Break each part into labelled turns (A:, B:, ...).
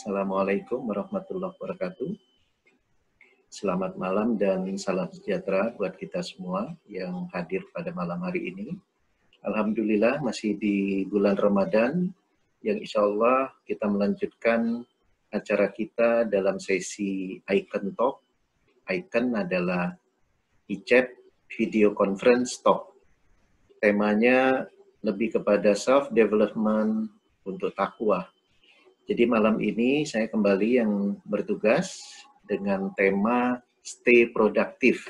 A: Assalamualaikum warahmatullahi wabarakatuh. Selamat malam dan salam sejahtera buat kita semua yang hadir pada malam hari ini. Alhamdulillah masih di bulan Ramadan yang insya Allah kita melanjutkan acara kita dalam sesi Icon Talk. Icon adalah e-chat video conference talk. Temanya lebih kepada self-development untuk takwa. Jadi malam ini saya kembali yang bertugas dengan tema stay productive.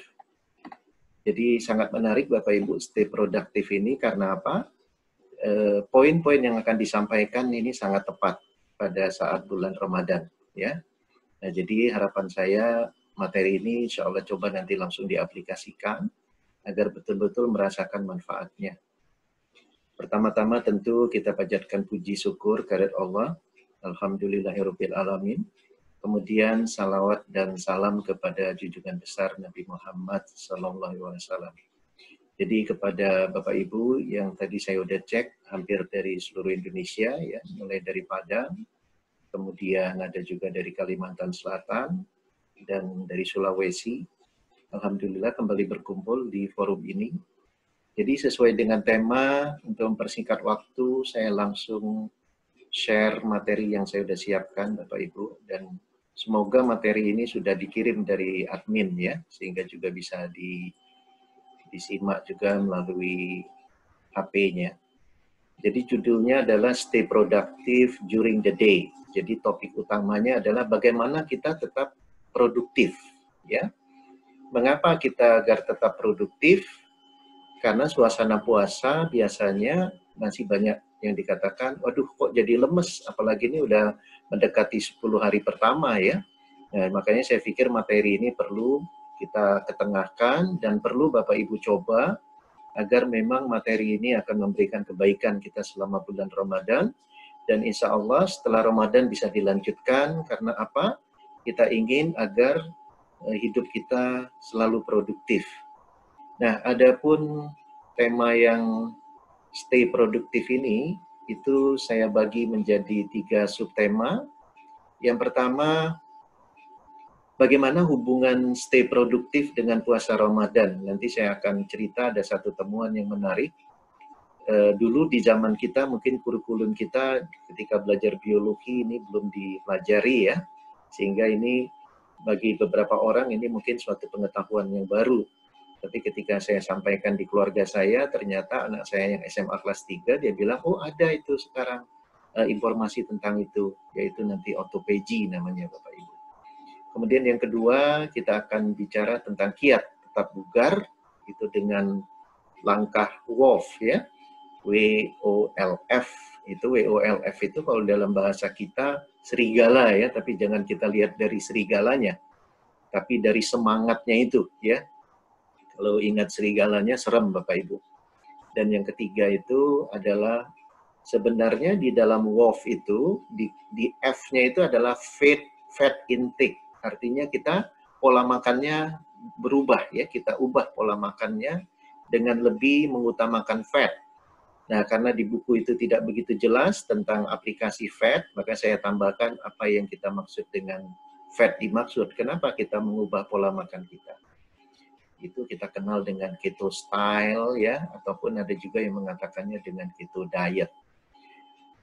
A: Jadi sangat menarik Bapak Ibu stay productive ini karena apa? Poin-poin yang akan disampaikan ini sangat tepat pada saat bulan Ramadan, ya. Nah, jadi harapan saya materi ini insya Allah coba nanti langsung diaplikasikan agar betul-betul merasakan manfaatnya. Pertama-tama tentu kita panjatkan puji syukur kehadirat Allah. Alhamdulillahirabbil alamin. Kemudian salawat dan salam kepada junjungan besar Nabi Muhammad SAW. Jadi kepada Bapak Ibu yang tadi saya udah cek hampir dari seluruh Indonesia, ya, mulai dari Padang, kemudian ada juga dari Kalimantan Selatan dan dari Sulawesi. Alhamdulillah kembali berkumpul di forum ini. Jadi sesuai dengan tema, untuk mempersingkat waktu, saya langsung share materi yang saya sudah siapkan Bapak Ibu, dan semoga materi ini sudah dikirim dari admin, ya, sehingga juga bisa disimak juga melalui HP-nya. Jadi judulnya adalah Stay Productive During the Day. Jadi topik utamanya adalah bagaimana kita tetap produktif, ya. Mengapa kita agar tetap produktif? Karena suasana puasa biasanya masih banyak yang dikatakan, waduh kok jadi lemes, apalagi ini udah mendekati 10 hari pertama, ya. Nah, makanya saya pikir materi ini perlu kita ketengahkan dan perlu Bapak Ibu coba agar memang materi ini akan memberikan kebaikan kita selama bulan Ramadan, dan insya Allah setelah Ramadan bisa dilanjutkan. Karena apa? Kita ingin agar hidup kita selalu produktif. Nah, adapun tema yang stay produktif ini, itu saya bagi menjadi 3 subtema. Yang pertama, bagaimana hubungan stay produktif dengan puasa Ramadan. Nanti saya akan cerita ada satu temuan yang menarik. Dulu di zaman kita, mungkin kurikulum kita ketika belajar biologi ini belum dipelajari, ya. Sehingga ini bagi beberapa orang ini mungkin suatu pengetahuan yang baru. Tapi ketika saya sampaikan di keluarga saya, ternyata anak saya yang SMA kelas 3, dia bilang, oh ada itu sekarang informasi tentang itu, yaitu nanti autophagy namanya Bapak Ibu. Kemudian yang kedua, kita akan bicara tentang kiat tetap bugar, itu dengan langkah WOLF, ya, WOLF. Itu WOLF itu kalau dalam bahasa kita serigala, ya, tapi jangan kita lihat dari serigalanya, tapi dari semangatnya itu, ya. Kalau ingat serigalanya serem Bapak Ibu. Dan yang ketiga itu adalah sebenarnya di dalam WOLF itu, di F-nya itu adalah fat intake. Artinya kita pola makannya berubah, ya, kita ubah pola makannya dengan lebih mengutamakan fat. Nah, karena di buku itu tidak begitu jelas tentang aplikasi fat, maka saya tambahkan apa yang kita maksud dengan fat dimaksud. Kenapa kita mengubah pola makan kita? Itu kita kenal dengan keto style, ya, ataupun ada juga yang mengatakannya dengan keto diet.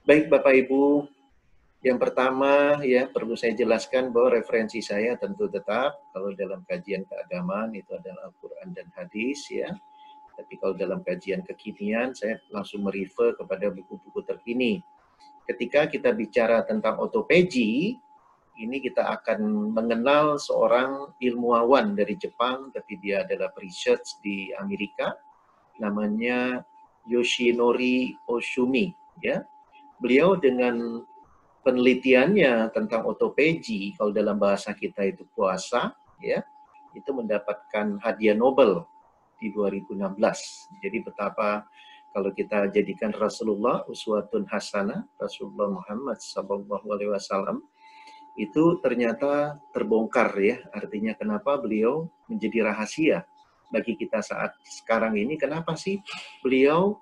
A: Baik Bapak Ibu, yang pertama, ya, perlu saya jelaskan bahwa referensi saya tentu tetap kalau dalam kajian keagamaan itu adalah Al-Quran dan hadis, ya. Tapi kalau dalam kajian kekinian saya langsung merefer kepada buku-buku terkini. Ketika kita bicara tentang autophagy, ini kita akan mengenal seorang ilmuwan dari Jepang, tapi dia adalah research di Amerika, namanya Yoshinori Oshumi, ya. Beliau dengan penelitiannya tentang autophagy, kalau dalam bahasa kita itu puasa, ya, itu mendapatkan hadiah Nobel di 2016. Jadi betapa kalau kita jadikan Rasulullah uswatun hasanah, Rasulullah Muhammad SAW, itu ternyata terbongkar, ya. Artinya kenapa beliau menjadi rahasia bagi kita saat sekarang ini. Kenapa sih beliau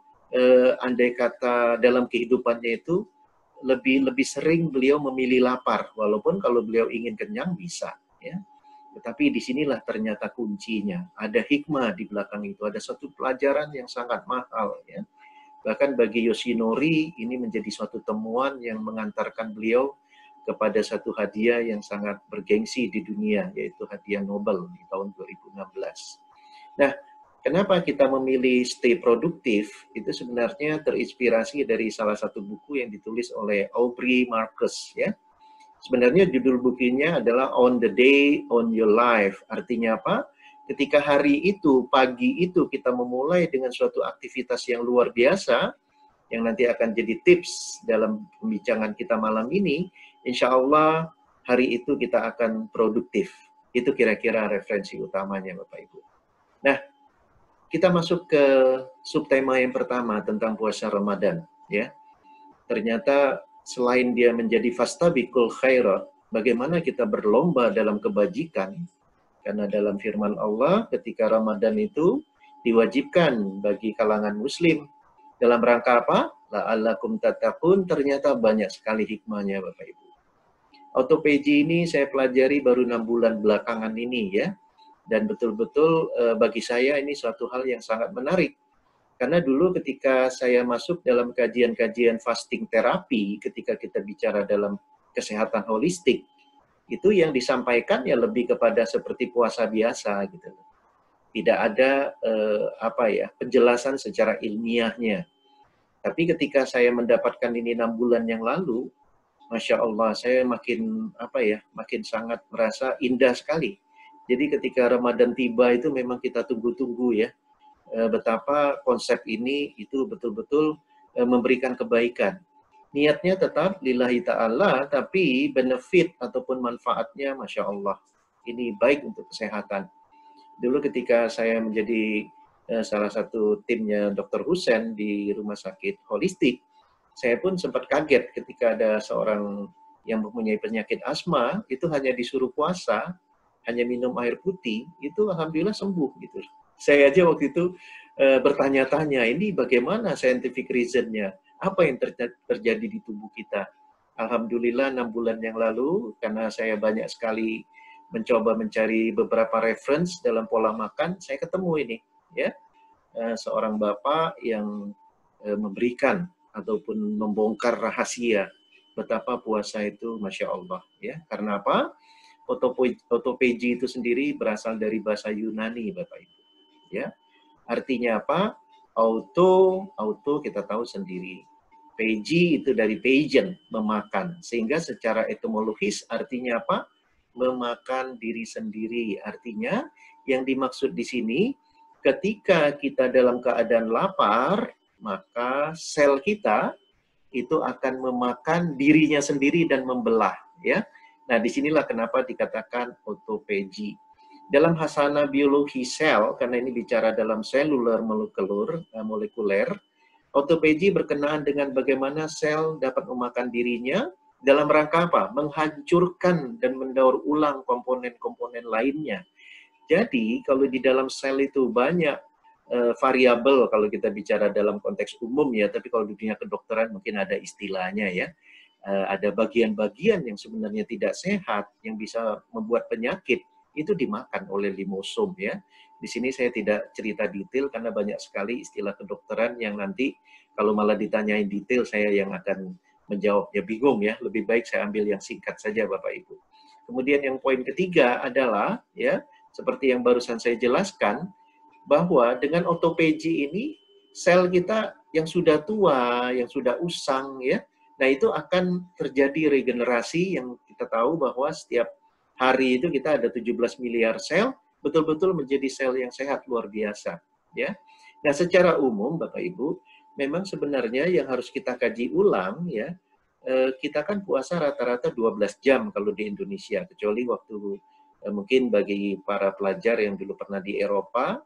A: andai kata dalam kehidupannya itu lebih sering beliau memilih lapar, walaupun kalau beliau ingin kenyang bisa, ya. Tetapi disinilah ternyata kuncinya. Ada hikmah di belakang itu, ada satu pelajaran yang sangat mahal, ya. Bahkan bagi Yoshinori ini menjadi suatu temuan yang mengantarkan beliau kepada satu hadiah yang sangat bergengsi di dunia, yaitu hadiah Nobel di tahun 2016. Nah, kenapa kita memilih stay produktif? Itu sebenarnya terinspirasi dari salah satu buku yang ditulis oleh Aubrey Marcus, ya. Sebenarnya judul bukunya adalah On the Day on Your Life. Artinya apa? Ketika hari itu, pagi itu kita memulai dengan suatu aktivitas yang luar biasa, yang nanti akan jadi tips dalam pembicaraan kita malam ini, insya Allah hari itu kita akan produktif. Itu kira-kira referensi utamanya Bapak Ibu. Nah, kita masuk ke subtema yang pertama tentang puasa Ramadan, ya. Ternyata selain dia menjadi fastabiqul khairat, bagaimana kita berlomba dalam kebajikan, karena dalam firman Allah ketika Ramadan itu diwajibkan bagi kalangan muslim dalam rangka apa? La'allakum tattaqun, ternyata banyak sekali hikmahnya Bapak Ibu. Autophagy ini saya pelajari baru 6 bulan belakangan ini, ya. Dan betul-betul bagi saya ini suatu hal yang sangat menarik. Karena dulu ketika saya masuk dalam kajian-kajian fasting terapi, ketika kita bicara dalam kesehatan holistik, itu yang disampaikan ya lebih kepada seperti puasa biasa gitu. Tidak ada penjelasan secara ilmiahnya. Tapi ketika saya mendapatkan ini 6 bulan yang lalu, Masya Allah, saya makin sangat merasa indah sekali. Jadi ketika Ramadan tiba itu memang kita tunggu-tunggu, ya. Betapa konsep ini itu betul-betul memberikan kebaikan. Niatnya tetap lillahi ta'ala, tapi benefit ataupun manfaatnya Masya Allah. Ini baik untuk kesehatan. Dulu ketika saya menjadi salah satu timnya Dr. Hussein di rumah sakit holistik, saya pun sempat kaget ketika ada seorang yang mempunyai penyakit asma, itu hanya disuruh puasa, hanya minum air putih, itu alhamdulillah sembuh gitu. Saya aja waktu itu bertanya-tanya, ini bagaimana scientific reason-nya? Apa yang terjadi di tubuh kita? Alhamdulillah 6 bulan yang lalu, karena saya banyak sekali mencoba mencari beberapa reference dalam pola makan, saya ketemu ini, ya, seorang bapak yang memberikan ataupun membongkar rahasia betapa puasa itu Masya Allah, ya. Karena apa? Autophagy itu sendiri berasal dari bahasa Yunani, Bapak Ibu, ya. Artinya apa? Auto kita tahu sendiri. Phagy itu dari phagen, memakan. Sehingga secara etimologis artinya apa? Memakan diri sendiri. Artinya yang dimaksud di sini, ketika kita dalam keadaan lapar, maka sel kita itu akan memakan dirinya sendiri dan membelah, ya. Nah, disinilah kenapa dikatakan autophagy. Dalam hasana biologi sel, karena ini bicara dalam seluler molekuler, autophagy berkenaan dengan bagaimana sel dapat memakan dirinya dalam rangka apa? Menghancurkan dan mendaur ulang komponen-komponen lainnya. Jadi, kalau di dalam sel itu banyak variabel, kalau kita bicara dalam konteks umum ya, tapi kalau di dunia kedokteran mungkin ada istilahnya ya. Ada bagian-bagian yang sebenarnya tidak sehat, yang bisa membuat penyakit, itu dimakan oleh limosom ya. Di sini saya tidak cerita detail karena banyak sekali istilah kedokteran yang nanti kalau malah ditanyain detail saya yang akan menjawabnya bingung ya. Lebih baik saya ambil yang singkat saja Bapak Ibu. Kemudian yang poin ketiga adalah ya seperti yang barusan saya jelaskan bahwa dengan autophagy ini sel kita yang sudah tua, yang sudah usang ya, nah itu akan terjadi regenerasi yang kita tahu bahwa setiap hari itu kita ada 17 miliar sel, betul-betul menjadi sel yang sehat luar biasa. Ya. Nah secara umum Bapak Ibu, memang sebenarnya yang harus kita kaji ulang ya, kita kan puasa rata-rata 12 jam kalau di Indonesia, kecuali waktu mungkin bagi para pelajar yang dulu pernah di Eropa,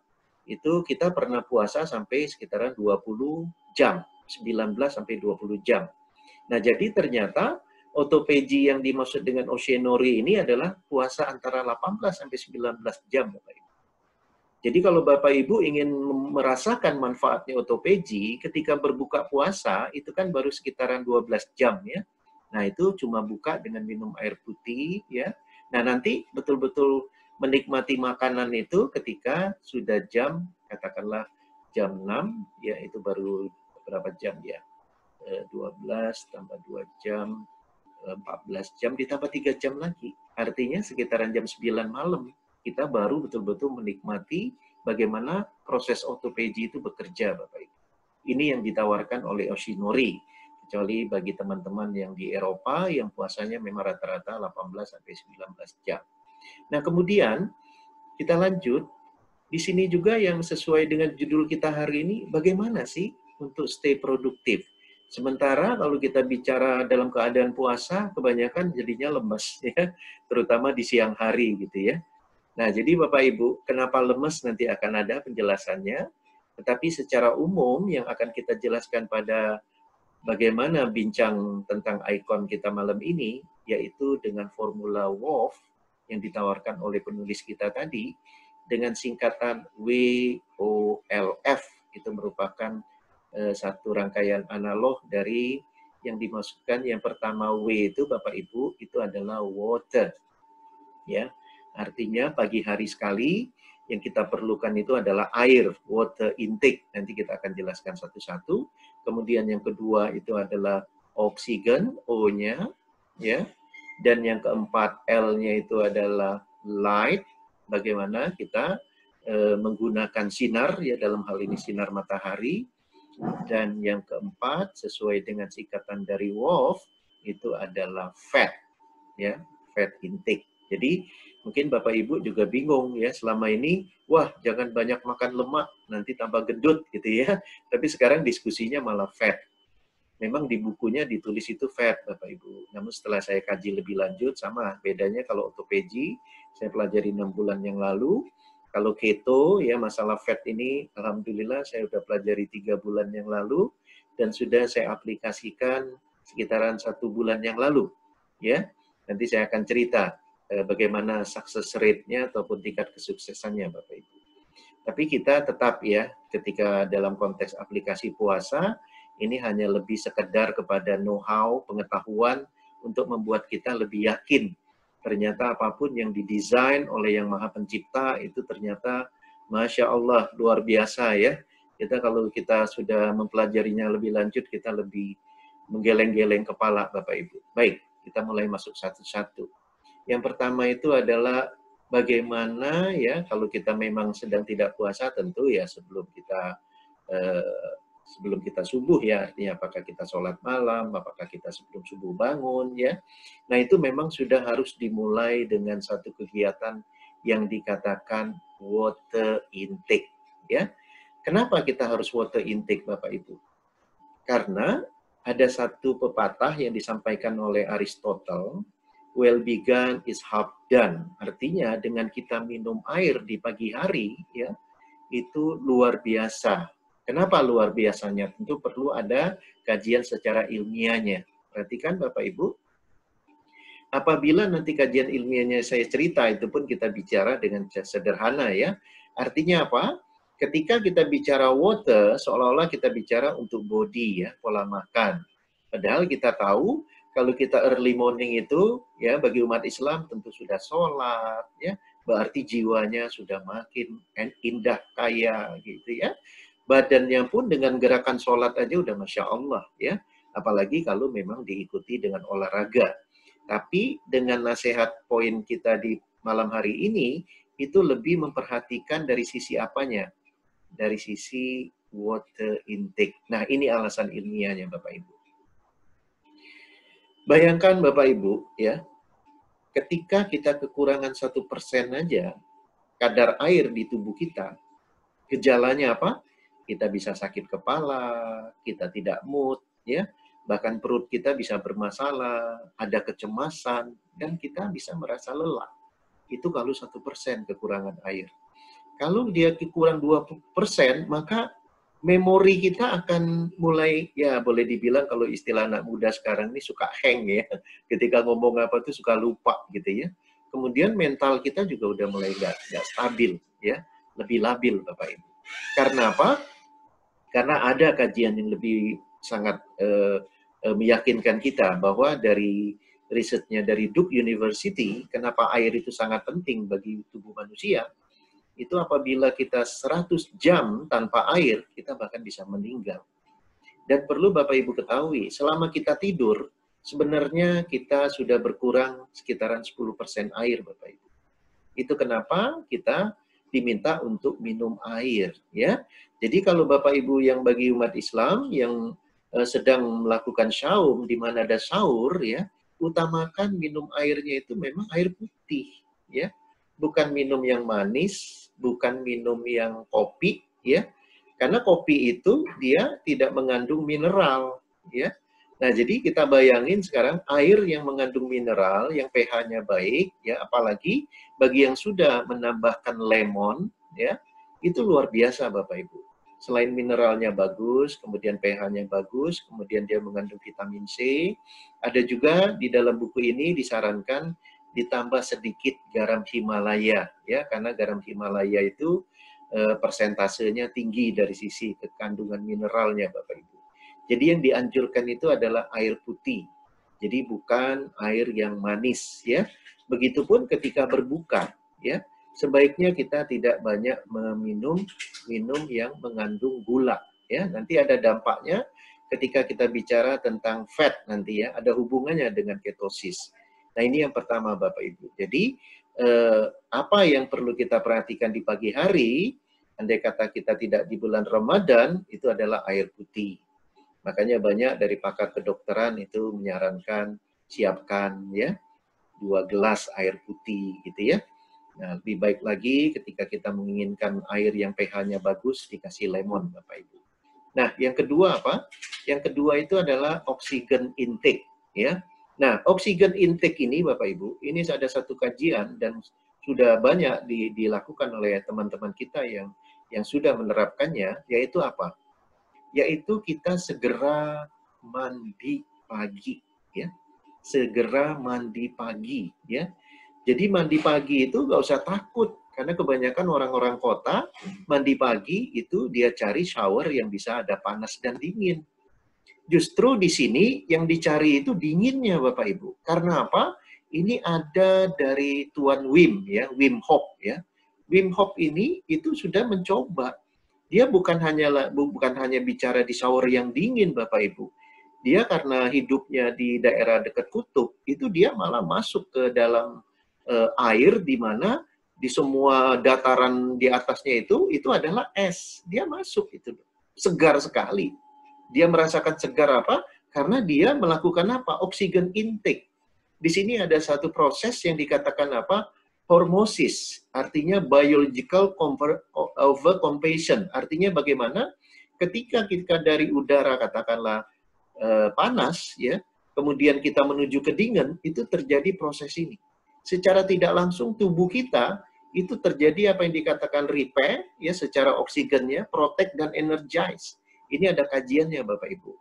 A: itu kita pernah puasa sampai sekitaran 20 jam, 19 sampai 20 jam. Nah jadi ternyata autophagy yang dimaksud dengan Yoshinori ini adalah puasa antara 18 sampai 19 jam Bapak Ibu. Jadi kalau Bapak Ibu ingin merasakan manfaatnya otophagy, ketika berbuka puasa, itu kan baru sekitaran 12 jam ya. Nah itu cuma buka dengan minum air putih ya. Nah nanti betul-betul menikmati makanan itu ketika sudah jam, katakanlah jam 6, ya itu baru berapa jam ya? 12 tambah 2 jam, 14 jam ditambah 3 jam lagi. Artinya sekitaran jam 9 malam kita baru betul-betul menikmati bagaimana proses otophagy itu bekerja, Bapak Ibu. Ini yang ditawarkan oleh Oshinori. Kecuali bagi teman-teman yang di Eropa yang puasanya memang rata-rata 18 sampai 19 jam. Nah, kemudian kita lanjut. Di sini juga yang sesuai dengan judul kita hari ini, bagaimana sih untuk stay produktif? Sementara kalau kita bicara dalam keadaan puasa, kebanyakan jadinya lemes, ya, terutama di siang hari gitu ya. Nah, jadi Bapak Ibu, kenapa lemes nanti akan ada penjelasannya, tetapi secara umum yang akan kita jelaskan pada bagaimana bincang tentang ikon kita malam ini, yaitu dengan formula WOLF yang ditawarkan oleh penulis kita tadi, dengan singkatan WOLF, itu merupakan satu rangkaian analog dari yang dimaksudkan. Yang pertama W itu Bapak Ibu itu adalah water, ya, artinya pagi hari sekali yang kita perlukan itu adalah air, water intake. Nanti kita akan jelaskan satu-satu. Kemudian yang kedua itu adalah oksigen, O-nya, ya. Dan yang keempat L-nya itu adalah light. Bagaimana kita menggunakan sinar, ya, dalam hal ini sinar matahari. Dan yang keempat, sesuai dengan singkatan dari WOLF, itu adalah fat, ya, fat intake. Jadi mungkin Bapak Ibu juga bingung ya selama ini, wah jangan banyak makan lemak, nanti tambah gendut gitu ya. Tapi sekarang diskusinya malah fat. Memang di bukunya ditulis itu fat, Bapak Ibu. Namun setelah saya kaji lebih lanjut, sama bedanya kalau otophagy, saya pelajari 6 bulan yang lalu. Kalau keto, ya masalah fat ini, alhamdulillah saya sudah pelajari 3 bulan yang lalu, dan sudah saya aplikasikan sekitaran 1 bulan yang lalu. Ya, nanti saya akan cerita bagaimana success rate-nya ataupun tingkat kesuksesannya, Bapak Ibu. Tapi kita tetap ya, ketika dalam konteks aplikasi puasa, ini hanya lebih sekedar kepada know-how, pengetahuan, untuk membuat kita lebih yakin. Ternyata apapun yang didesain oleh Yang Maha Pencipta, itu ternyata, Masya Allah, luar biasa ya. Kalau kita sudah mempelajarinya lebih lanjut, kita lebih menggeleng-geleng kepala, Bapak Ibu. Baik, kita mulai masuk satu-satu. Yang pertama itu adalah bagaimana ya kalau kita memang sedang tidak puasa, tentu ya sebelum kita subuh ya, artinya apakah kita sholat malam, apakah kita sebelum subuh bangun ya. Nah itu memang sudah harus dimulai dengan satu kegiatan yang dikatakan water intake ya. Kenapa kita harus water intake, Bapak Ibu? Karena ada satu pepatah yang disampaikan oleh Aristotle, well begun is half done. Artinya dengan kita minum air di pagi hari ya, itu luar biasa. Kenapa luar biasanya? Tentu perlu ada kajian secara ilmiahnya. Perhatikan Bapak Ibu, apabila nanti kajian ilmiahnya saya cerita, itu pun kita bicara dengan sederhana ya. Artinya apa? Ketika kita bicara water, seolah-olah kita bicara untuk body ya, pola makan. Padahal kita tahu kalau kita early morning itu ya bagi umat Islam tentu sudah sholat ya, berarti jiwanya sudah makin indah kaya gitu ya. Badannya pun dengan gerakan sholat aja udah Masya Allah ya. Apalagi kalau memang diikuti dengan olahraga. Tapi dengan nasihat poin kita di malam hari ini, itu lebih memperhatikan dari sisi apanya? Dari sisi water intake. Nah ini alasan ilmiahnya Bapak Ibu. Bayangkan Bapak Ibu ya, ketika kita kekurangan 1% aja kadar air di tubuh kita, gejalanya apa? Kita bisa sakit kepala, kita tidak mood, ya, bahkan perut kita bisa bermasalah, ada kecemasan, dan kita bisa merasa lelah. Itu kalau 1% kekurangan air. Kalau dia kurang 20%, maka memori kita akan mulai, ya boleh dibilang kalau istilah anak muda sekarang ini suka hang ya. Ketika ngomong apa tuh suka lupa gitu ya. Kemudian mental kita juga udah mulai nggak stabil ya. lebih labil Bapak Ibu. Karena apa? Karena ada kajian yang lebih sangat meyakinkan kita bahwa dari risetnya dari Duke University, kenapa air itu sangat penting bagi tubuh manusia, itu apabila kita 100 jam tanpa air, kita bahkan bisa meninggal. Dan perlu Bapak Ibu ketahui, selama kita tidur, sebenarnya kita sudah berkurang sekitaran 10% air Bapak Ibu. Itu kenapa kita diminta untuk minum air, ya. Jadi kalau Bapak Ibu yang bagi umat Islam yang sedang melakukan syaum, di mana ada sahur, ya, utamakan minum airnya itu memang air putih, ya. Bukan minum yang manis, bukan minum yang kopi, ya. Karena kopi itu dia tidak mengandung mineral, ya. Nah, jadi kita bayangin sekarang air yang mengandung mineral, yang pH-nya baik, ya, apalagi bagi yang sudah menambahkan lemon, ya, itu luar biasa Bapak Ibu. Selain mineralnya bagus, kemudian pH-nya bagus, kemudian dia mengandung vitamin C, ada juga di dalam buku ini disarankan ditambah sedikit garam Himalaya, ya, karena garam Himalaya itu persentasenya tinggi dari sisi kandungan mineralnya Bapak Ibu. Jadi yang dianjurkan itu adalah air putih. Jadi bukan air yang manis, ya. Begitupun ketika berbuka, ya. Sebaiknya kita tidak banyak minum yang mengandung gula, ya. Nanti ada dampaknya ketika kita bicara tentang fat nanti, ya, ada hubungannya dengan ketosis. Nah, ini yang pertama Bapak Ibu. Jadi apa yang perlu kita perhatikan di pagi hari, andai kata kita tidak di bulan Ramadan, itu adalah air putih. Makanya banyak dari pakar kedokteran itu menyarankan siapkan, ya, 2 gelas air putih gitu, ya. Nah, lebih baik lagi ketika kita menginginkan air yang pH-nya bagus dikasih lemon Bapak Ibu. Nah, yang kedua apa? Yang kedua itu adalah oksigen intake, ya. Nah, oksigen intake ini Bapak Ibu, ini ada satu kajian dan sudah banyak dilakukan oleh teman-teman kita yang sudah menerapkannya, yaitu apa? Yaitu kita segera mandi pagi, ya. Segera mandi pagi, ya. Jadi mandi pagi itu nggak usah takut, karena kebanyakan orang-orang kota mandi pagi itu dia cari shower yang bisa ada panas dan dingin. Justru di sini yang dicari itu dinginnya Bapak Ibu. Karena apa? Ini ada dari Tuan Wim, ya, Wim Hof, ya. Wim Hof ini itu sudah mencoba. Dia bukan hanya bicara di shower yang dingin Bapak Ibu. Dia karena hidupnya di daerah dekat kutub, itu dia malah masuk ke dalam air di mana di semua dataran di atasnya itu adalah es. Dia masuk itu. Segar sekali. Dia merasakan segar apa? Karena dia melakukan apa? Oksigen intake. Di sini ada satu proses yang dikatakan apa? Hormosis, artinya biological overcompensation. Artinya bagaimana ketika kita dari udara katakanlah panas, ya, kemudian kita menuju ke dingin, itu terjadi proses ini. Secara tidak langsung tubuh kita itu terjadi apa yang dikatakan repair, ya, secara oksigennya, protect dan energize. Ini ada kajiannya Bapak Ibu.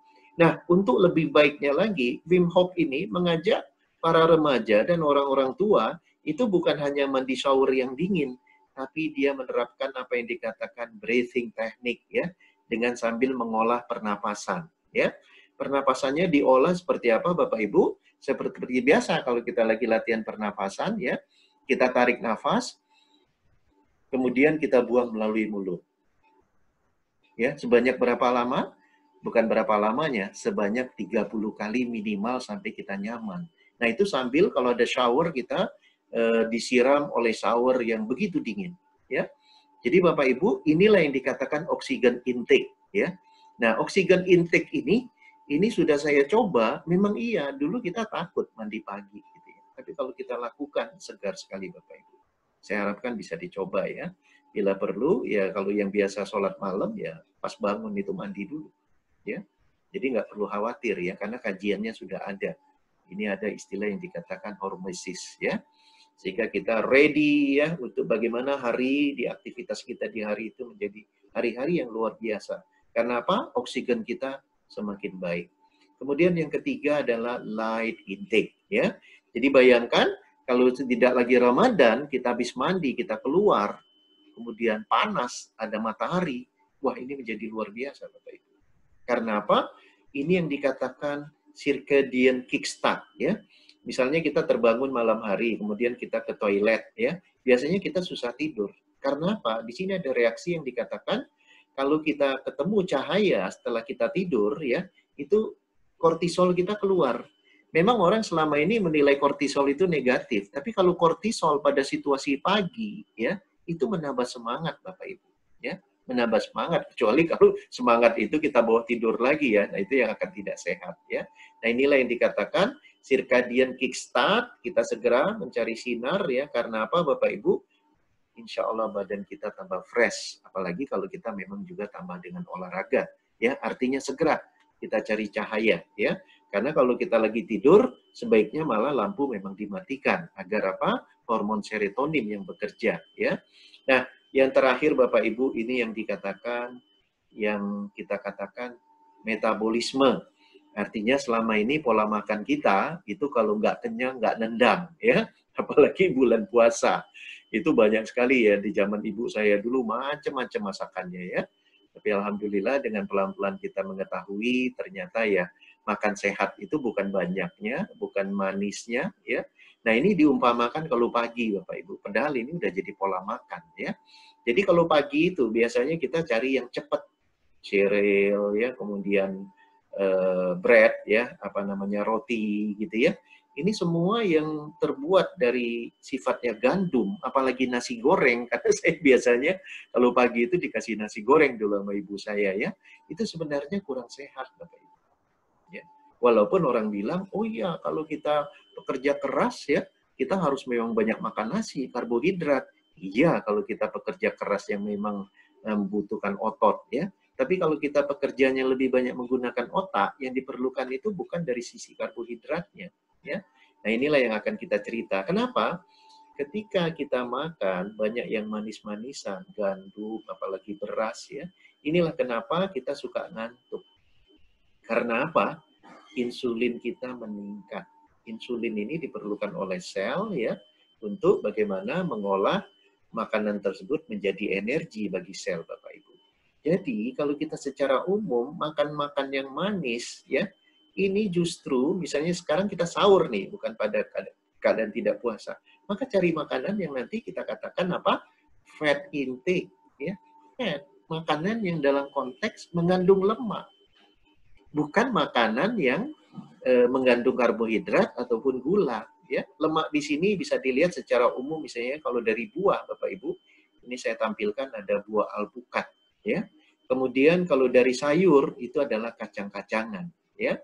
A: Nah, untuk lebih baiknya lagi, Wim Hof ini mengajak para remaja dan orang-orang tua itu bukan hanya mandi shower yang dingin, tapi dia menerapkan apa yang dikatakan breathing technique, ya, dengan sambil mengolah pernapasan, ya. Pernapasannya diolah seperti apa Bapak Ibu? Seperti biasa kalau kita lagi latihan pernapasan, ya. Kita tarik nafas, kemudian kita buang melalui mulut. Ya, sebanyak berapa lama? Bukan berapa lamanya, sebanyak 30 kali minimal sampai kita nyaman. Nah, itu sambil kalau ada shower kita disiram oleh shower yang begitu dingin, ya. Jadi Bapak Ibu, inilah yang dikatakan oksigen intake, ya. Nah, oksigen intake ini sudah saya coba, memang iya, dulu kita takut mandi pagi gitu, ya. Tapi kalau kita lakukan segar sekali Bapak Ibu. Saya harapkan bisa dicoba, ya. Bila perlu, ya kalau yang biasa sholat malam, ya pas bangun itu mandi dulu, ya. Jadi nggak perlu khawatir, ya, karena kajiannya sudah ada. Ini ada istilah yang dikatakan hormesis, ya. Sehingga kita ready, ya, untuk bagaimana hari di aktivitas kita di hari itu menjadi hari-hari yang luar biasa. Karena apa? Oksigen kita semakin baik. Kemudian yang ketiga adalah light intake, ya. Jadi bayangkan kalau tidak lagi Ramadan, kita habis mandi, kita keluar, kemudian panas, ada matahari, wah ini menjadi luar biasa Bapak Ibu. Karena apa? Ini yang dikatakan circadian kickstart ya. Misalnya kita terbangun malam hari, kemudian kita ke toilet ya. Biasanya kita susah tidur. Karena apa? Di sini ada reaksi yang dikatakan kalau kita ketemu cahaya setelah kita tidur ya, itu kortisol kita keluar. Memang orang selama ini menilai kortisol itu negatif, tapi kalau kortisol pada situasi pagi ya, itu menambah semangat Bapak Ibu ya, menambah semangat, kecuali kalau semangat itu kita bawa tidur lagi ya. Nah, itu yang akan tidak sehat ya. Nah, inilah yang dikatakan circadian kickstart, kita segera mencari sinar ya, karena apa Bapak Ibu? Insya Allah badan kita tambah fresh, apalagi kalau kita memang juga tambah dengan olahraga ya, artinya segera kita cari cahaya ya, karena kalau kita lagi tidur sebaiknya malah lampu memang dimatikan agar apa, hormon serotonin yang bekerja ya. Nah, yang terakhir Bapak Ibu, ini yang dikatakan, yang kita katakan metabolisme. Artinya selama ini pola makan kita itu kalau nggak kenyang nggak nendang ya, apalagi bulan puasa. Itu banyak sekali ya, di zaman ibu saya dulu macam-macam masakannya ya. Tapi alhamdulillah dengan pelan-pelan kita mengetahui ternyata ya makan sehat itu bukan banyaknya, bukan manisnya ya. Nah, ini diumpamakan kalau pagi Bapak Ibu, padahal ini udah jadi pola makan ya. Jadi kalau pagi itu biasanya kita cari yang cepat, cereal ya, kemudian bread ya, apa namanya, roti gitu ya. Ini semua yang terbuat dari sifatnya gandum, apalagi nasi goreng, karena saya biasanya kalau pagi itu dikasih nasi goreng dulu sama ibu saya ya, itu sebenarnya kurang sehat Bapak Ibu. Ya. Walaupun orang bilang, oh iya kalau kita pekerja keras ya, kita harus memang banyak makan nasi, karbohidrat. Iya kalau kita pekerja keras yang memang membutuhkan otot ya. Tapi kalau kita pekerjanya lebih banyak menggunakan otak, yang diperlukan itu bukan dari sisi karbohidratnya. Ya. Nah inilah yang akan kita cerita. Kenapa? Ketika kita makan banyak yang manis-manisan, gandum, apalagi beras ya, inilah kenapa kita suka ngantuk. Karena apa? Insulin kita meningkat. Insulin ini diperlukan oleh sel ya untuk bagaimana mengolah makanan tersebut menjadi energi bagi sel Bapak Ibu. Jadi kalau kita secara umum makan-makan yang manis ya, ini justru misalnya sekarang kita sahur nih, bukan pada keadaan tidak puasa. Maka cari makanan yang nanti kita katakan apa? Fat intake ya. Fat, makanan yang dalam konteks mengandung lemak. Bukan makanan yang mengandung karbohidrat ataupun gula ya. Lemak di sini bisa dilihat secara umum, misalnya kalau dari buah Bapak Ibu, ini saya tampilkan ada buah alpukat ya. Kemudian kalau dari sayur itu adalah kacang-kacangan ya,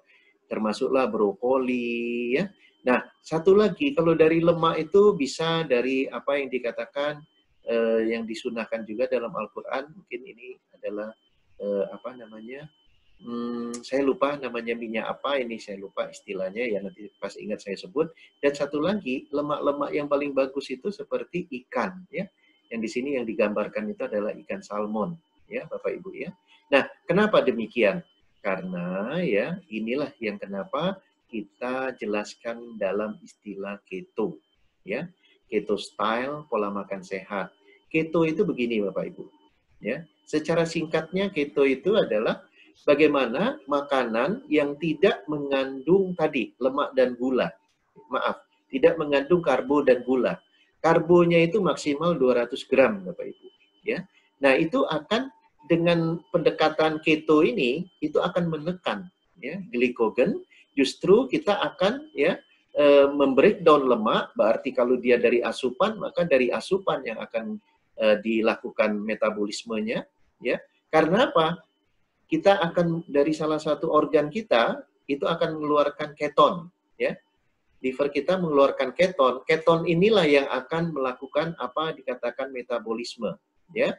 A: termasuklah brokoli ya. Nah, satu lagi kalau dari lemak itu bisa dari apa yang dikatakan yang disunahkan juga dalam Al-Qur'an, mungkin ini adalah apa namanya? Saya lupa namanya minyak apa, ini saya lupa istilahnya ya, nanti pas ingat saya sebut. Dan satu lagi, lemak-lemak yang paling bagus itu seperti ikan ya. Yang di sini yang digambarkan itu adalah ikan salmon ya Bapak Ibu ya. Nah, kenapa demikian? Karena ya inilah yang kenapa kita jelaskan dalam istilah keto ya. Keto style, pola makan sehat. Keto itu begini Bapak Ibu ya. Secara singkatnya keto itu adalah bagaimana makanan yang tidak mengandung tadi lemak dan gula. Maaf, tidak mengandung karbo dan gula. Karbonya itu maksimal 200 gram, Bapak Ibu. Ya. Nah, itu akan dengan pendekatan keto ini, itu akan menekan ya, glikogen. Justru kita akan ya membreakdown lemak, berarti kalau dia dari asupan, maka dari asupan yang akan dilakukan metabolismenya. Ya. Karena apa? Kita akan dari salah satu organ kita, itu akan mengeluarkan keton. Ya. Liver kita mengeluarkan keton. Keton inilah yang akan melakukan apa dikatakan metabolisme. Ya.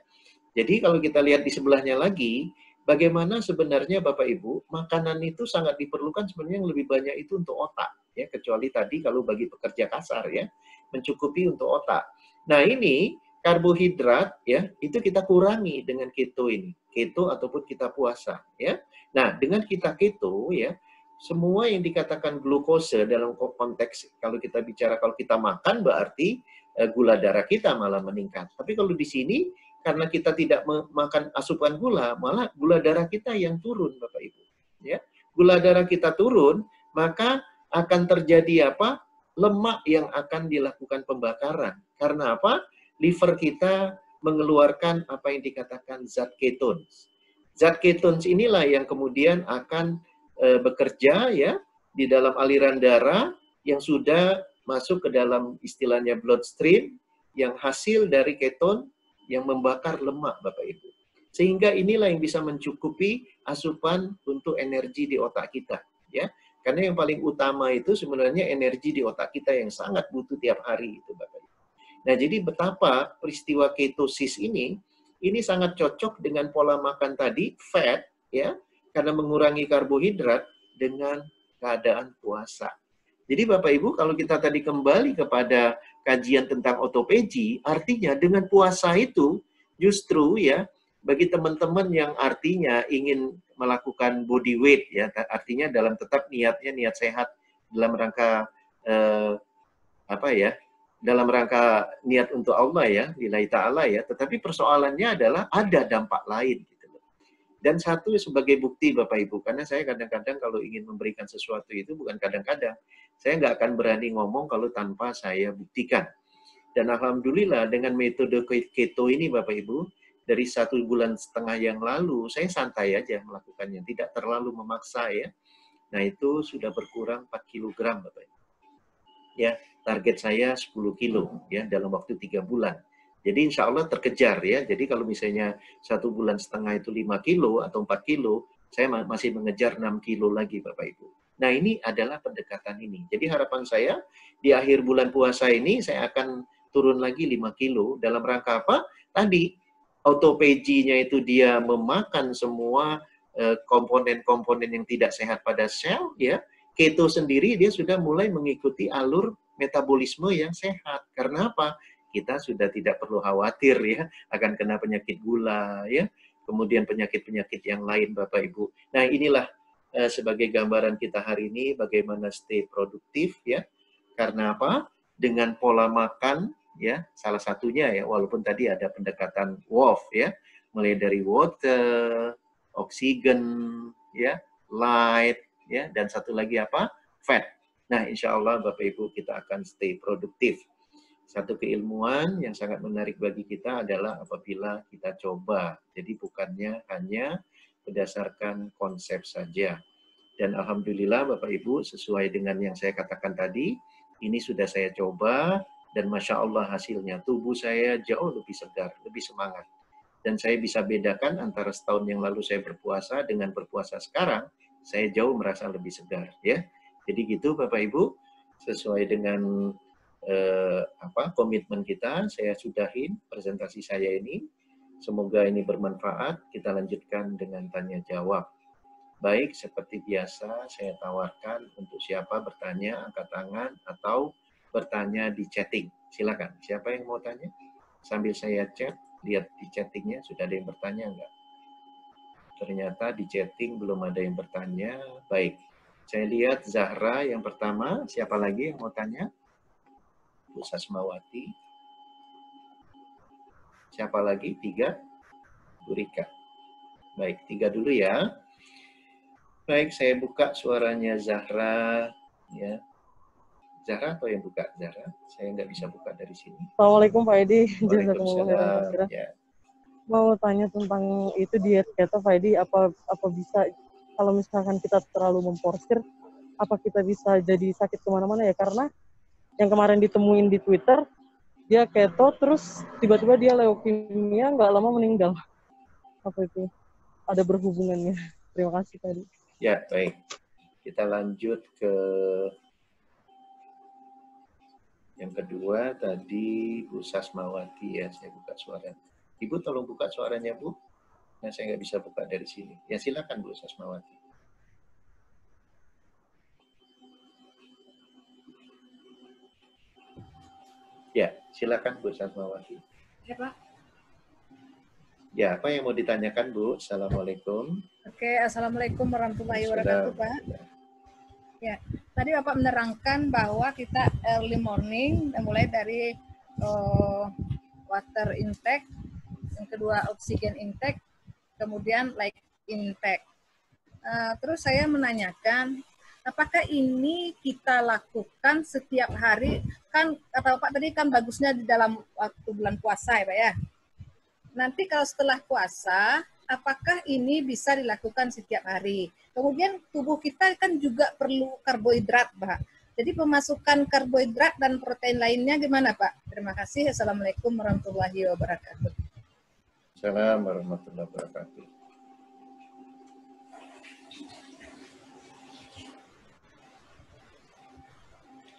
A: Jadi kalau kita lihat di sebelahnya lagi, bagaimana sebenarnya Bapak Ibu, makanan itu sangat diperlukan sebenarnya yang lebih banyak itu untuk otak. Ya, kecuali tadi kalau bagi pekerja kasar ya, mencukupi untuk otak. Nah ini karbohidrat ya, itu kita kurangi dengan keto ini. Keto ataupun kita puasa ya. Nah dengan kita keto ya, semua yang dikatakan glukose dalam konteks kalau kita bicara kalau kita makan berarti gula darah kita malah meningkat. Tapi kalau di sini, karena kita tidak makan asupan gula, malah gula darah kita yang turun, Bapak Ibu. Ya, gula darah kita turun, maka akan terjadi apa? Lemak yang akan dilakukan pembakaran. Karena apa? Liver kita mengeluarkan apa yang dikatakan zat ketones. Zat ketones inilah yang kemudian akan bekerja ya di dalam aliran darah yang sudah masuk ke dalam istilahnya bloodstream, yang hasil dari keton yang membakar lemak, Bapak Ibu. Sehingga inilah yang bisa mencukupi asupan untuk energi di otak kita, ya. Karena yang paling utama itu sebenarnya energi di otak kita yang sangat butuh tiap hari itu, Bapak Ibu. Nah, jadi betapa peristiwa ketosis ini sangat cocok dengan pola makan tadi, fat, ya, karena mengurangi karbohidrat dengan keadaan puasa. Jadi Bapak Ibu, kalau kita tadi kembali kepada kajian tentang autophagy, artinya dengan puasa itu justru ya, bagi teman-teman yang artinya ingin melakukan body weight ya, artinya dalam tetap niatnya niat sehat dalam rangka apa ya? Dalam rangka niat untuk Allah ya, lillahi ta'ala ya, tetapi persoalannya adalah ada dampak lain gitu loh. Dan satu sebagai bukti Bapak Ibu, karena saya kadang-kadang kalau ingin memberikan sesuatu itu bukan kadang-kadang, saya nggak akan berani ngomong kalau tanpa saya buktikan. Dan alhamdulillah dengan metode keto ini Bapak Ibu, dari 1,5 bulan yang lalu, saya santai aja melakukannya, tidak terlalu memaksa ya. Nah itu sudah berkurang 4 kg Bapak Ibu. Ya, target saya 10 kilo ya dalam waktu 3 bulan. Jadi insya Allah terkejar ya. Jadi kalau misalnya 1,5 bulan itu 5 kilo atau 4 kilo, saya masih mengejar 6 kilo lagi Bapak Ibu. Nah ini adalah pendekatan ini. Jadi harapan saya di akhir bulan puasa ini saya akan turun lagi 5 kilo dalam rangka apa? Tadi autophagy-nya itu dia memakan semua komponen-komponen yang tidak sehat pada sel ya. Keto sendiri dia sudah mulai mengikuti alur metabolisme yang sehat. Karena apa? Kita sudah tidak perlu khawatir ya akan kena penyakit gula ya, kemudian penyakit-penyakit yang lain Bapak Ibu. Nah, inilah sebagai gambaran kita hari ini bagaimana stay produktif ya. Karena apa? Dengan pola makan ya, salah satunya ya, walaupun tadi ada pendekatan WOF ya, mulai dari water, oksigen ya, light ya, dan satu lagi apa? Fat. Nah, insya Allah Bapak Ibu kita akan stay produktif. Satu keilmuan yang sangat menarik bagi kita adalah apabila kita coba. Jadi bukannya hanya berdasarkan konsep saja. Dan alhamdulillah Bapak Ibu sesuai dengan yang saya katakan tadi, ini sudah saya coba dan Masya Allah hasilnya tubuh saya jauh lebih segar, lebih semangat. Dan saya bisa bedakan antara setahun yang lalu saya berpuasa dengan berpuasa sekarang, saya jauh merasa lebih segar ya. Jadi gitu Bapak Ibu, sesuai dengan komitmen kita, saya sudahin presentasi saya ini. Semoga ini bermanfaat. Kita lanjutkan dengan tanya jawab. Baik, seperti biasa saya tawarkan untuk siapa bertanya angkat tangan atau bertanya di chatting. Silakan. Siapa yang mau tanya? Sambil saya chat, lihat di chattingnya sudah ada yang bertanya enggak? Ternyata di chatting belum ada yang bertanya. Baik, saya lihat Zahra yang pertama. Siapa lagi yang mau tanya? Bu Sasmawati. Siapa lagi? 3. Bu Rika. Baik, 3 dulu ya. Baik, saya buka suaranya Zahra. Ya. Zahra atau yang buka? Zahra? Saya nggak bisa buka dari sini.
B: Assalamualaikum Pak Edi.
A: Waalaikumsalam. Ya.
B: Mau tanya tentang itu diet keto Pak Edi, apa bisa kalau misalkan kita terlalu memporsir, apa kita bisa jadi sakit kemana-mana ya? Karena yang kemarin ditemuin di Twitter, dia keto terus tiba-tiba dia leukemia, nggak lama meninggal. Apa itu? Ada berhubungannya? Terima kasih Pak Edi.
A: Ya, baik. Kita lanjut ke yang kedua tadi Bu Sasmawati ya, saya buka suara. Ibu tolong buka suaranya Bu. Nah, saya nggak bisa buka dari sini. Ya silakan Bu Sasmawati. Ya, silakan Bu Sasmawati.
C: Ya Pak.
A: Ya, apa yang mau ditanyakan Bu? Assalamualaikum.
C: Oke, Assalamualaikum warahmatullahi wabarakatuh Pak. Ya, tadi Bapak menerangkan bahwa kita early morning mulai dari water intake, yang kedua oksigen intake, kemudian light intake. Terus saya menanyakan, apakah ini kita lakukan setiap hari? Kan kata Bapak tadi kan bagusnya di dalam waktu bulan puasa ya Pak ya. Nanti kalau setelah puasa, apakah ini bisa dilakukan setiap hari? Kemudian tubuh kita kan juga perlu karbohidrat, Pak. Jadi pemasukan karbohidrat dan protein lainnya gimana, Pak? Terima kasih. Assalamualaikum warahmatullahi wabarakatuh.
A: Assalamualaikum warahmatullahi wabarakatuh.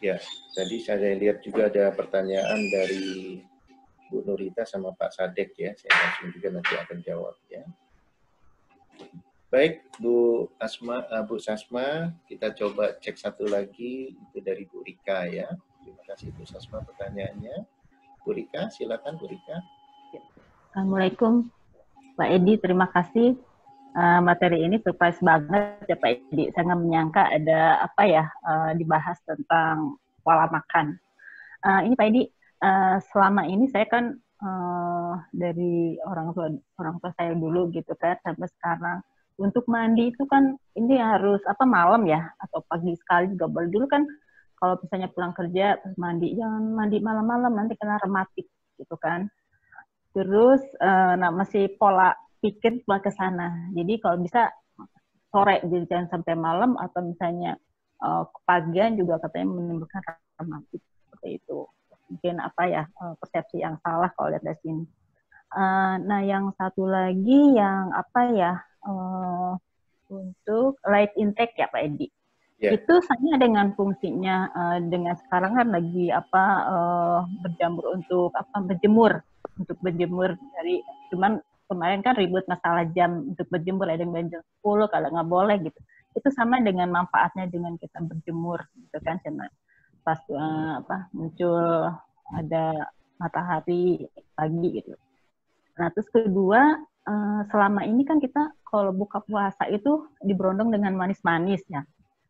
A: Ya, tadi saya lihat juga ada pertanyaan dari Bu Nurita sama Pak Sadek ya. Saya langsung juga nanti akan jawab ya. Baik, Bu Sasma, kita coba cek satu lagi, itu dari Bu Rika ya. Terima kasih Bu Sasma pertanyaannya. Bu Rika, silakan Bu Rika.
D: Assalamualaikum Pak Edi, terima kasih. Materi ini surprise banget ya Pak Edi. Saya nggak menyangka ada apa ya dibahas tentang pola makan. Ini Pak Edi, selama ini saya kan dari orang tua saya dulu gitu kan sampai sekarang. Untuk mandi itu kan ini harus malam ya atau pagi sekali juga boleh. Dulu kan kalau misalnya pulang kerja terus mandi, jangan mandi malam-malam nanti kena rematik gitu kan. Terus masih pola pikir ke sana. Jadi kalau bisa sore, jadi jangan sampai malam atau misalnya kepagian juga katanya menimbulkan rematik seperti itu. Mungkin persepsi yang salah kalau lihat dari sini. Nah yang satu lagi yang untuk light intake ya Pak Edi. Yeah. Itu sama dengan fungsinya dengan sekarang kan lagi berjamur untuk berjemur dari cuman kemarin kan ribut masalah jam untuk berjemur, ada yang jam 10 kalau nggak boleh gitu. Itu sama dengan manfaatnya dengan kita berjemur gitu kan, karena pas muncul ada matahari pagi gitu. Nah terus kedua, selama ini kan kita kalau buka puasa itu diberondong dengan manis-manis ya,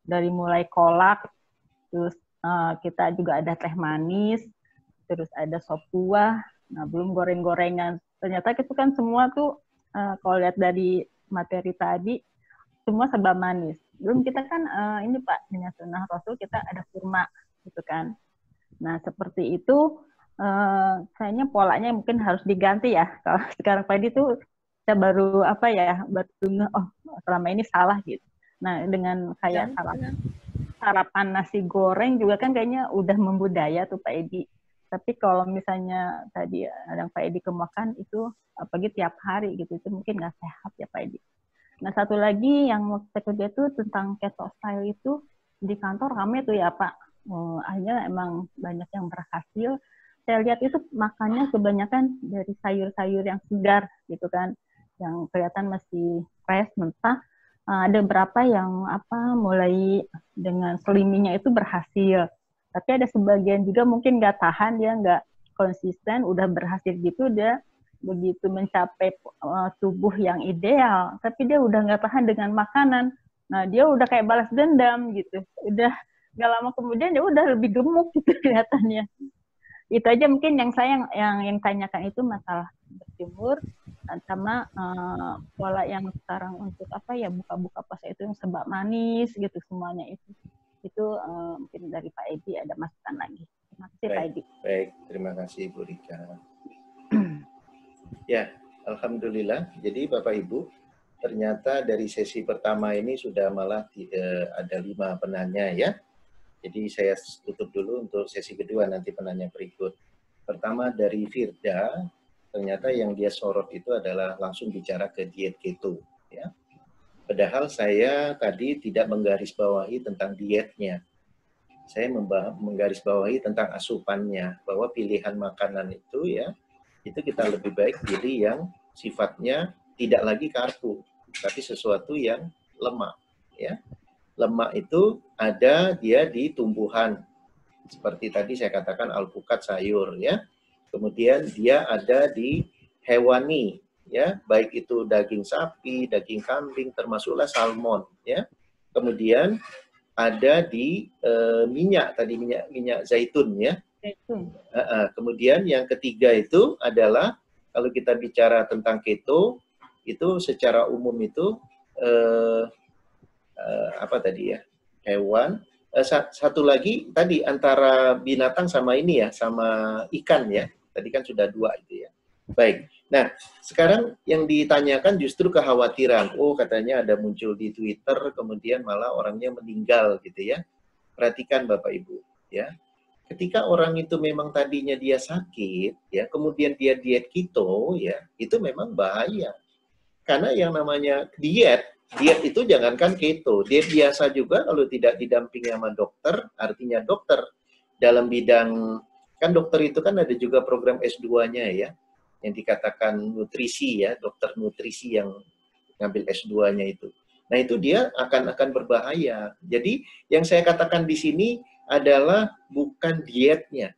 D: dari mulai kolak, terus kita juga ada teh manis, terus ada sop buah, nah belum goreng-gorengan. Ternyata itu kan semua tuh kalau lihat dari materi tadi semua serba manis. Belum kita kan ini Pak, dengan sunnah Rasul kita ada kurma gitu kan. Nah seperti itu kayaknya polanya mungkin harus diganti ya. Kalau sekarang Pak Edi tuh saya baru selama ini salah gitu. Nah dengan kayak sarapan nasi goreng juga kan kayaknya udah membudaya tuh Pak Edi. Tapi kalau misalnya tadi yang Pak Edi kemukakan itu apalagi tiap hari gitu, itu mungkin nggak sehat ya Pak Edi. Nah satu lagi yang mau saya kerja itu tentang keto style itu di kantor kami tuh ya Pak, akhirnya emang banyak yang berhasil. Saya lihat itu makannya kebanyakan dari sayur-sayur yang segar gitu kan, yang kelihatan masih fresh, mentah. Ada beberapa yang mulai dengan seliminya itu berhasil. Tapi ada sebagian juga mungkin nggak tahan, dia nggak konsisten, udah berhasil gitu, dia begitu mencapai tubuh yang ideal, tapi dia udah nggak tahan dengan makanan. Nah dia udah kayak balas dendam gitu, udah nggak lama kemudian dia udah lebih gemuk gitu kelihatannya. Itu aja mungkin yang saya yang tanyakan itu masalah berjemur sama pola yang sekarang untuk buka-buka puasa itu yang serba manis gitu semuanya itu mungkin dari Pak Edi ada masukan lagi. Terima kasih Pak Edi.
A: Baik, terima kasih Bu Rika. Ya, alhamdulillah. Jadi Bapak Ibu, ternyata dari sesi pertama ini sudah malah ada 5 penanya ya. Jadi saya tutup dulu untuk sesi kedua nanti penanya berikut. Pertama dari Firda, ternyata yang dia sorot itu adalah langsung bicara ke diet keto ya. Padahal saya tadi tidak menggarisbawahi tentang dietnya. Saya menggarisbawahi tentang asupannya, bahwa pilihan makanan itu ya, itu kita lebih baik pilih yang sifatnya tidak lagi karbo, tapi sesuatu yang lemak ya. Lemak itu ada dia di tumbuhan, seperti tadi saya katakan alpukat sayur ya. Kemudian dia ada di hewani ya, baik itu daging sapi, daging kambing, termasuklah salmon ya. Kemudian ada di minyak tadi, minyak zaitun ya, Kemudian yang ketiga itu adalah kalau kita bicara tentang keto, itu secara umum itu apa tadi ya, hewan. Satu lagi tadi antara binatang sama ini ya, sama ikan ya. Tadi kan sudah 2 itu ya. Baik. Nah, sekarang yang ditanyakan justru kekhawatiran. Oh, katanya ada muncul di Twitter, kemudian malah orangnya meninggal gitu ya. Perhatikan Bapak Ibu ya. Ketika orang itu memang tadinya dia sakit ya, kemudian dia diet keto ya, itu memang bahaya. Karena yang namanya diet itu jangankan keto, diet biasa juga kalau tidak didampingi sama dokter, artinya dokter dalam bidang, kan dokter itu kan ada juga program S2-nya ya, yang dikatakan nutrisi ya, dokter nutrisi yang ngambil S2-nya itu. Nah itu dia akan berbahaya. Jadi yang saya katakan di sini adalah bukan dietnya,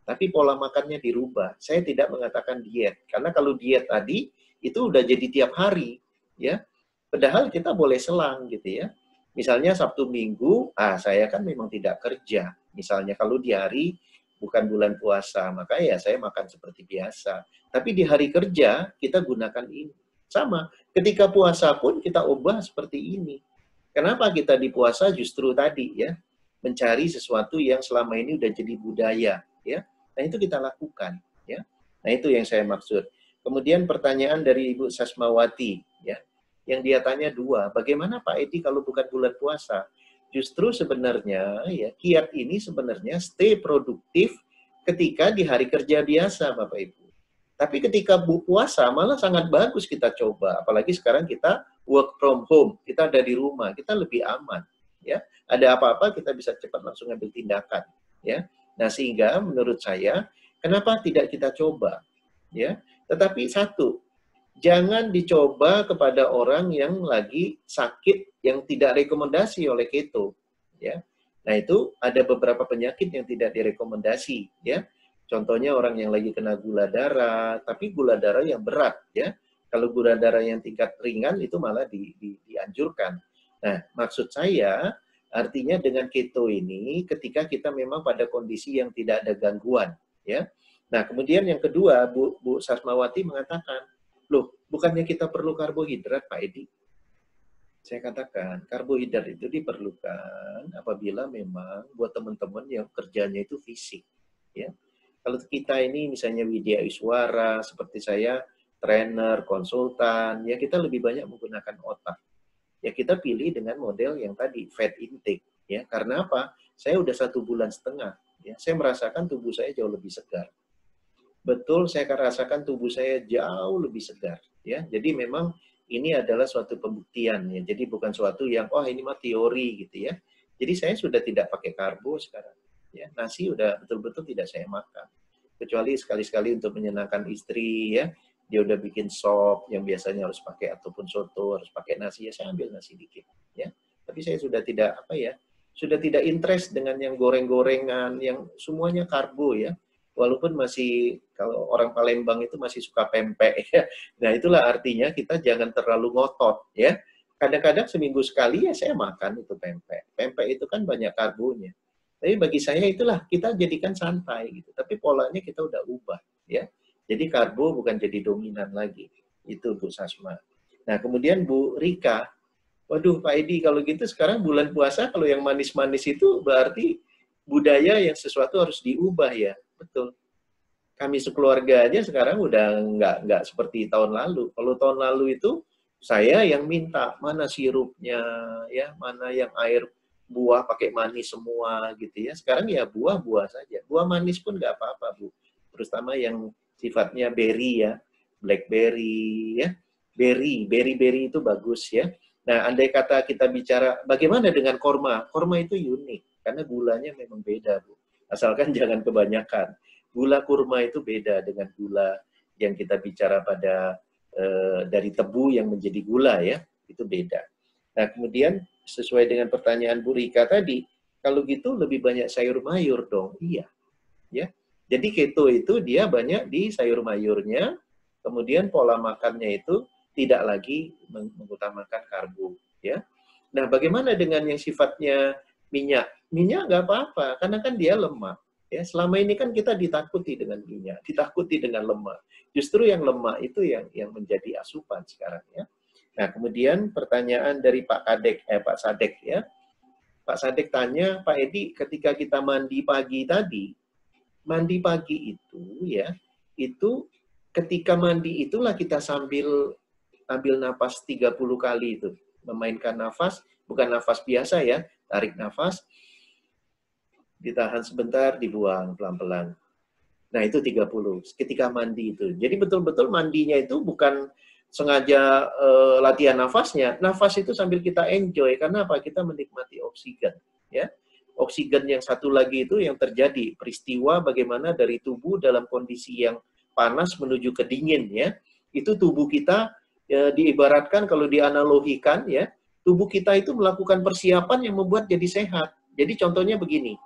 A: tapi pola makannya dirubah. Saya tidak mengatakan diet, karena kalau diet tadi itu udah jadi tiap hari, ya. Padahal kita boleh selang gitu ya. Misalnya Sabtu Minggu, saya kan memang tidak kerja. Misalnya kalau di hari bukan bulan puasa, maka ya saya makan seperti biasa. Tapi di hari kerja kita gunakan ini. Sama, ketika puasa pun kita ubah seperti ini. Kenapa kita di puasa justru tadi ya, mencari sesuatu yang selama ini udah jadi budaya ya. Nah, itu kita lakukan ya. Nah, itu yang saya maksud. Kemudian pertanyaan dari Ibu Sasmawati ya. Yang dia tanya 2, bagaimana Pak Edi kalau bukan bulan puasa? Justru sebenarnya ya, kiat ini sebenarnya stay produktif ketika di hari kerja biasa Bapak Ibu. Tapi ketika puasa malah sangat bagus kita coba, apalagi sekarang kita work from home, kita ada di rumah, kita lebih aman ya. Ada apa-apa kita bisa cepat langsung ambil tindakan ya. Nah, sehingga menurut saya kenapa tidak kita coba ya? Tetapi satu, jangan dicoba kepada orang yang lagi sakit yang tidak rekomendasi oleh keto ya. Nah, itu ada beberapa penyakit yang tidak direkomendasi ya. Contohnya orang yang lagi kena gula darah, tapi gula darah yang berat ya. Kalau gula darah yang tingkat ringan itu malah dianjurkan. Nah, maksud saya artinya dengan keto ini ketika kita memang pada kondisi yang tidak ada gangguan ya. Nah, kemudian yang kedua Bu Sasmawati mengatakan, loh, bukannya kita perlu karbohidrat Pak Edi? Saya katakan karbohidrat itu diperlukan apabila memang buat teman-teman yang kerjanya itu fisik ya. Kalau kita ini misalnya Widya Iswara seperti saya, trainer, konsultan, ya kita lebih banyak menggunakan otak. Ya kita pilih dengan model yang tadi, fat intake. Ya, karena apa? Saya udah 1,5 bulan. Ya, saya merasakan tubuh saya jauh lebih segar. Betul, saya rasakan tubuh saya jauh lebih segar. Ya, jadi memang ini adalah suatu pembuktian. Ya, jadi bukan suatu yang, oh ini mah teori gitu ya. Jadi saya sudah tidak pakai karbo sekarang. Ya, nasi udah betul-betul tidak saya makan. Kecuali sekali-sekali untuk menyenangkan istri ya. Dia udah bikin sop yang biasanya harus pakai ataupun soto harus pakai nasi, ya saya ambil nasi dikit ya. Tapi saya sudah tidak sudah tidak interest dengan yang goreng-gorengan yang semuanya karbo ya. Walaupun masih kalau orang Palembang itu masih suka pempek ya. Nah, itulah artinya kita jangan terlalu ngotot ya. Kadang-kadang seminggu sekali ya saya makan itu pempek. Pempek itu kan banyak karbonya. Tapi bagi saya itulah kita jadikan santai gitu. Tapi polanya kita udah ubah ya. Jadi karbo bukan jadi dominan lagi. Itu Bu Sasma. Nah, kemudian Bu Rika, waduh Pak Edi, kalau gitu sekarang bulan puasa, kalau yang manis-manis itu berarti budaya yang sesuatu harus diubah ya. Betul. Kami sekeluarga aja sekarang udah nggak seperti tahun lalu. Kalau tahun lalu itu saya yang minta, mana sirupnya, ya, mana yang air buah pakai manis semua gitu ya. Sekarang ya buah-buah saja. Buah manis pun nggak apa-apa Bu. Terutama yang sifatnya berry ya, blackberry ya, berry itu bagus ya. Nah, andai kata kita bicara bagaimana dengan korma, korma itu unik karena gulanya memang beda Bu. Asalkan jangan kebanyakan. Gula kurma itu beda dengan gula yang kita bicara pada dari tebu yang menjadi gula ya, itu beda. Nah, kemudian sesuai dengan pertanyaan Bu Rika tadi, kalau gitu lebih banyak sayur mayur dong, iya, ya. Jadi keto itu dia banyak di sayur mayurnya, kemudian pola makannya itu tidak lagi mengutamakan karbo, ya. Nah, bagaimana dengan yang sifatnya minyak? Minyak nggak apa-apa, karena kan dia lemak. Ya, selama ini kan kita ditakuti dengan minyak, ditakuti dengan lemak. Justru yang lemak itu yang menjadi asupan sekarang ya. Nah, kemudian pertanyaan dari Pak Sadek ya. Pak Sadek tanya, Pak Edi, ketika kita mandi pagi tadi, mandi pagi itu ya, itu ketika mandi itulah kita sambil ambil nafas 30 kali itu. Memainkan nafas, bukan nafas biasa ya, tarik nafas, ditahan sebentar, dibuang pelan-pelan. Nah, itu 30 ketika mandi itu. Jadi betul-betul mandinya itu bukan sengaja latihan nafasnya. Nafas itu sambil kita enjoy. Karena apa? Kita menikmati oksigen. Ya. Oksigen yang satu lagi itu yang terjadi. Peristiwa bagaimana dari tubuh dalam kondisi yang panas menuju ke dingin. Ya. Itu tubuh kita diibaratkan kalau dianalogikan, ya, tubuh kita itu melakukan persiapan yang membuat jadi sehat. Jadi contohnya begini.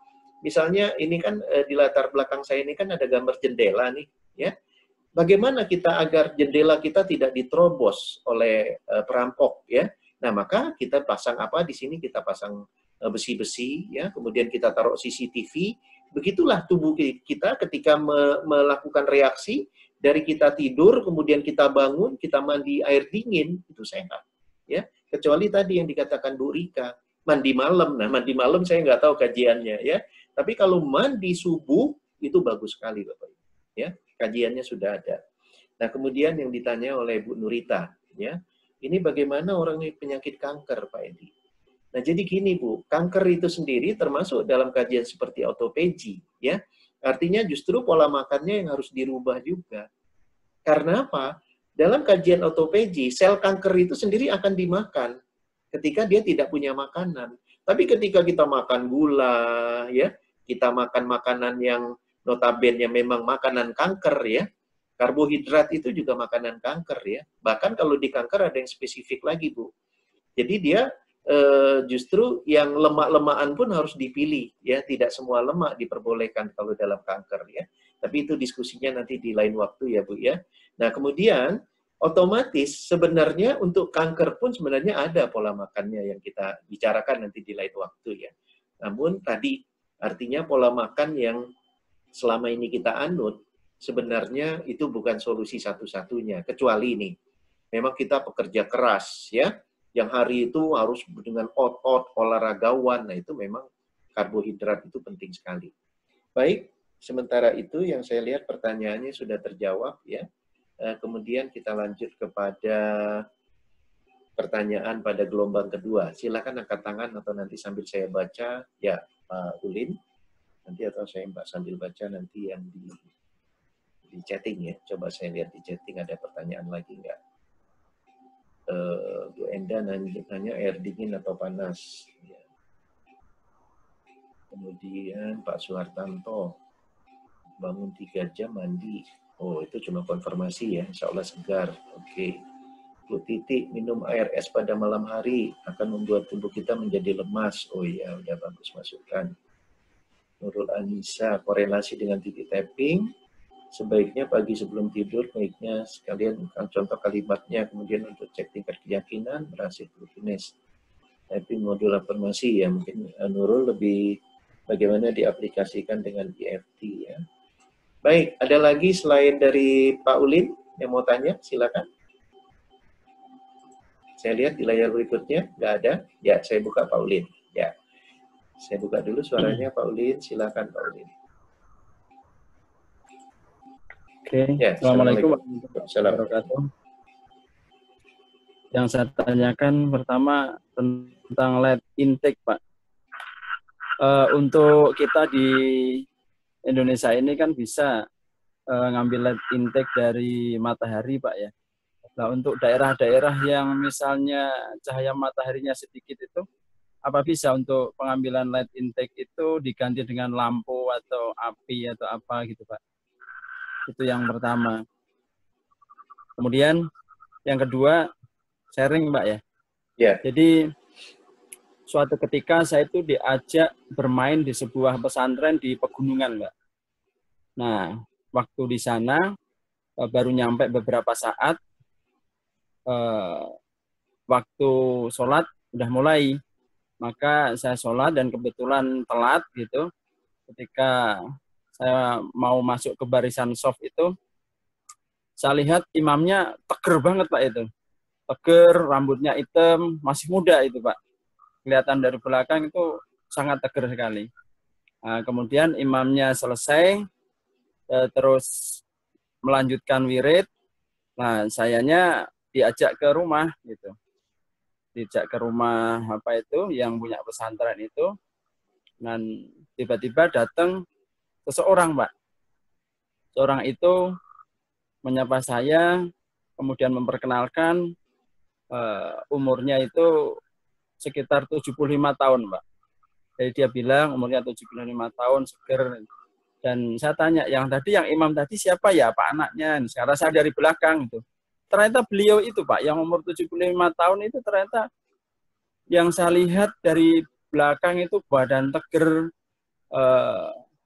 A: Misalnya ini kan di latar belakang saya ini kan ada gambar jendela nih, ya. Bagaimana kita agar jendela kita tidak diterobos oleh perampok, ya? Nah, maka kita pasang apa di sini? Kita pasang besi-besi, ya. Kemudian kita taruh CCTV. Begitulah tubuh kita ketika melakukan reaksi dari kita tidur, kemudian kita bangun, kita mandi air dingin, itu sehat, ya. Kecuali tadi yang dikatakan Bu Rika, mandi malam. Nah, mandi malam saya nggak tahu kajiannya, ya. Tapi kalau mandi subuh itu bagus sekali, Bapak Ibu. Ya, kajiannya sudah ada. Nah, kemudian yang ditanya oleh Bu Nurita, ya, ini bagaimana orang yang penyakit kanker, Pak Edi? Nah, jadi gini, Bu, kanker itu sendiri termasuk dalam kajian seperti autophagy, ya. Artinya justru pola makannya yang harus dirubah juga. Karena apa? Dalam kajian autophagy, sel kanker itu sendiri akan dimakan ketika dia tidak punya makanan. Tapi ketika kita makan gula, ya, kita makan makanan yang notabene memang makanan kanker, ya, karbohidrat itu juga makanan kanker, ya. Bahkan kalau di kanker ada yang spesifik lagi, Bu. Jadi dia justru yang lemak-lemakan pun harus dipilih, ya. Tidak semua lemak diperbolehkan kalau dalam kanker, ya. Tapi itu diskusinya nanti di lain waktu, ya, Bu, ya. Nah, kemudian otomatis sebenarnya untuk kanker pun sebenarnya ada pola makannya yang kita bicarakan nanti di lain waktu, ya. Namun tadi artinya pola makan yang selama ini kita anut sebenarnya itu bukan solusi satu-satunya, kecuali ini memang kita pekerja keras, ya, yang hari itu harus dengan otot, olahragawan. Nah, itu memang karbohidrat itu penting sekali. Baik, sementara itu yang saya lihat pertanyaannya sudah terjawab, ya. Kemudian kita lanjut kepada pertanyaan pada gelombang kedua. Silakan angkat tangan atau nanti sambil saya baca, ya, Pak Ulin. Nanti atau saya sambil baca nanti yang di chatting, ya. Coba saya lihat di chatting ada pertanyaan lagi nggak? Bu Enda nanya air dingin atau panas. Ya. Kemudian Pak Suhartanto, bangun 3 jam mandi. Oh, itu cuma konfirmasi, ya. Insya Allah segar. Oke. Bu Titi, minum air es pada malam hari akan membuat tubuh kita menjadi lemas. Oh iya, udah bagus masukan. Nurul Anissa, korelasi dengan titik tapping. Sebaiknya pagi sebelum tidur, baiknya sekalian contoh kalimatnya, kemudian untuk cek tingkat keyakinan, berhasil fitness. Tapping modul afirmasi, ya. Mungkin Nurul lebih bagaimana diaplikasikan dengan EFT, ya. Baik, ada lagi selain dari Pak Ulin yang mau tanya? Silakan. Saya lihat di layar berikutnya, nggak ada. Ya, saya buka Pak Ulin. Ya, saya buka dulu suaranya Pak Ulin. Silakan Pak Ulin.
E: Oke, ya, Assalamualaikum warahmatullahi wabarakatuh. Yang saya tanyakan pertama tentang lead intake, Pak. Untuk kita di Indonesia ini kan bisa ngambil lead intake dari matahari, Pak, ya. Nah, untuk daerah-daerah yang misalnya cahaya mataharinya sedikit itu, apa bisa untuk pengambilan lead intake itu diganti dengan lampu atau api atau apa gitu, Pak? Itu yang pertama. Kemudian yang kedua, sharing, Pak, ya.
A: Yeah.
E: Jadi suatu ketika saya itu diajak bermain di sebuah pesantren di pegunungan, Mbak. Nah, waktu di sana baru nyampe beberapa saat, waktu sholat udah mulai. Maka saya sholat dan kebetulan telat gitu. Ketika saya mau masuk ke barisan soft itu, saya lihat imamnya teger banget Pak itu. Teger, rambutnya hitam, masih muda itu Pak. Kelihatan dari belakang itu sangat teger sekali. Nah, kemudian imamnya selesai, terus melanjutkan wirid. Nah, sayanya diajak ke rumah gitu. Diajak ke rumah apa itu yang punya pesantren itu. Dan tiba-tiba datang seseorang, Pak. Seorang itu menyapa saya, kemudian memperkenalkan umurnya itu sekitar 75 tahun, Pak. Jadi dia bilang umurnya 75 tahun, seger. Dan saya tanya, yang imam tadi siapa ya, Pak anaknya? Sekarang saya dari belakang itu. Ternyata beliau itu Pak, yang umur 75 tahun itu ternyata yang saya lihat dari belakang itu badan teger,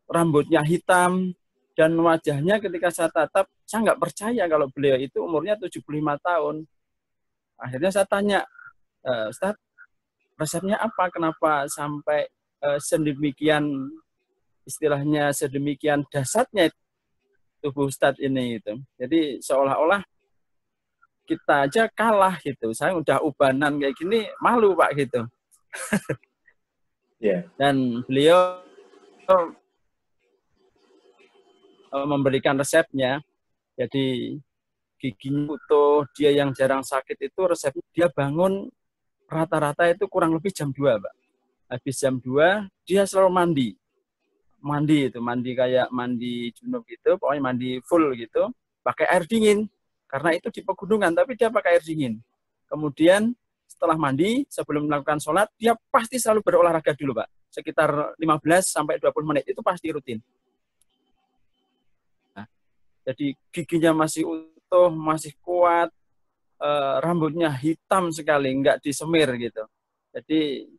E: rambutnya hitam, dan wajahnya ketika saya tatap, saya nggak percaya kalau beliau itu umurnya 75 tahun. Akhirnya saya tanya, Ustaz, resepnya apa? Kenapa sampai sedemikian, istilahnya sedemikian dahsyatnya tubuh Ustadz ini gitu. Jadi seolah-olah kita aja kalah gitu. Saya udah ubanan kayak gini, malu Pak gitu.
A: Yeah.
E: Dan beliau memberikan resepnya. Jadi giginya utuh, dia yang jarang sakit itu resepnya dia bangun rata-rata itu kurang lebih jam 2 Pak. Habis jam 2 dia selalu mandi. Mandi kayak mandi junub gitu, pokoknya mandi full gitu, pakai air dingin. Karena itu di pegunungan, tapi dia pakai air dingin. Kemudian setelah mandi, sebelum melakukan sholat, dia pasti selalu berolahraga dulu, Pak. Sekitar 15-20 menit, itu pasti rutin. Nah, jadi giginya masih utuh, masih kuat, rambutnya hitam sekali, nggak disemir gitu. Jadi,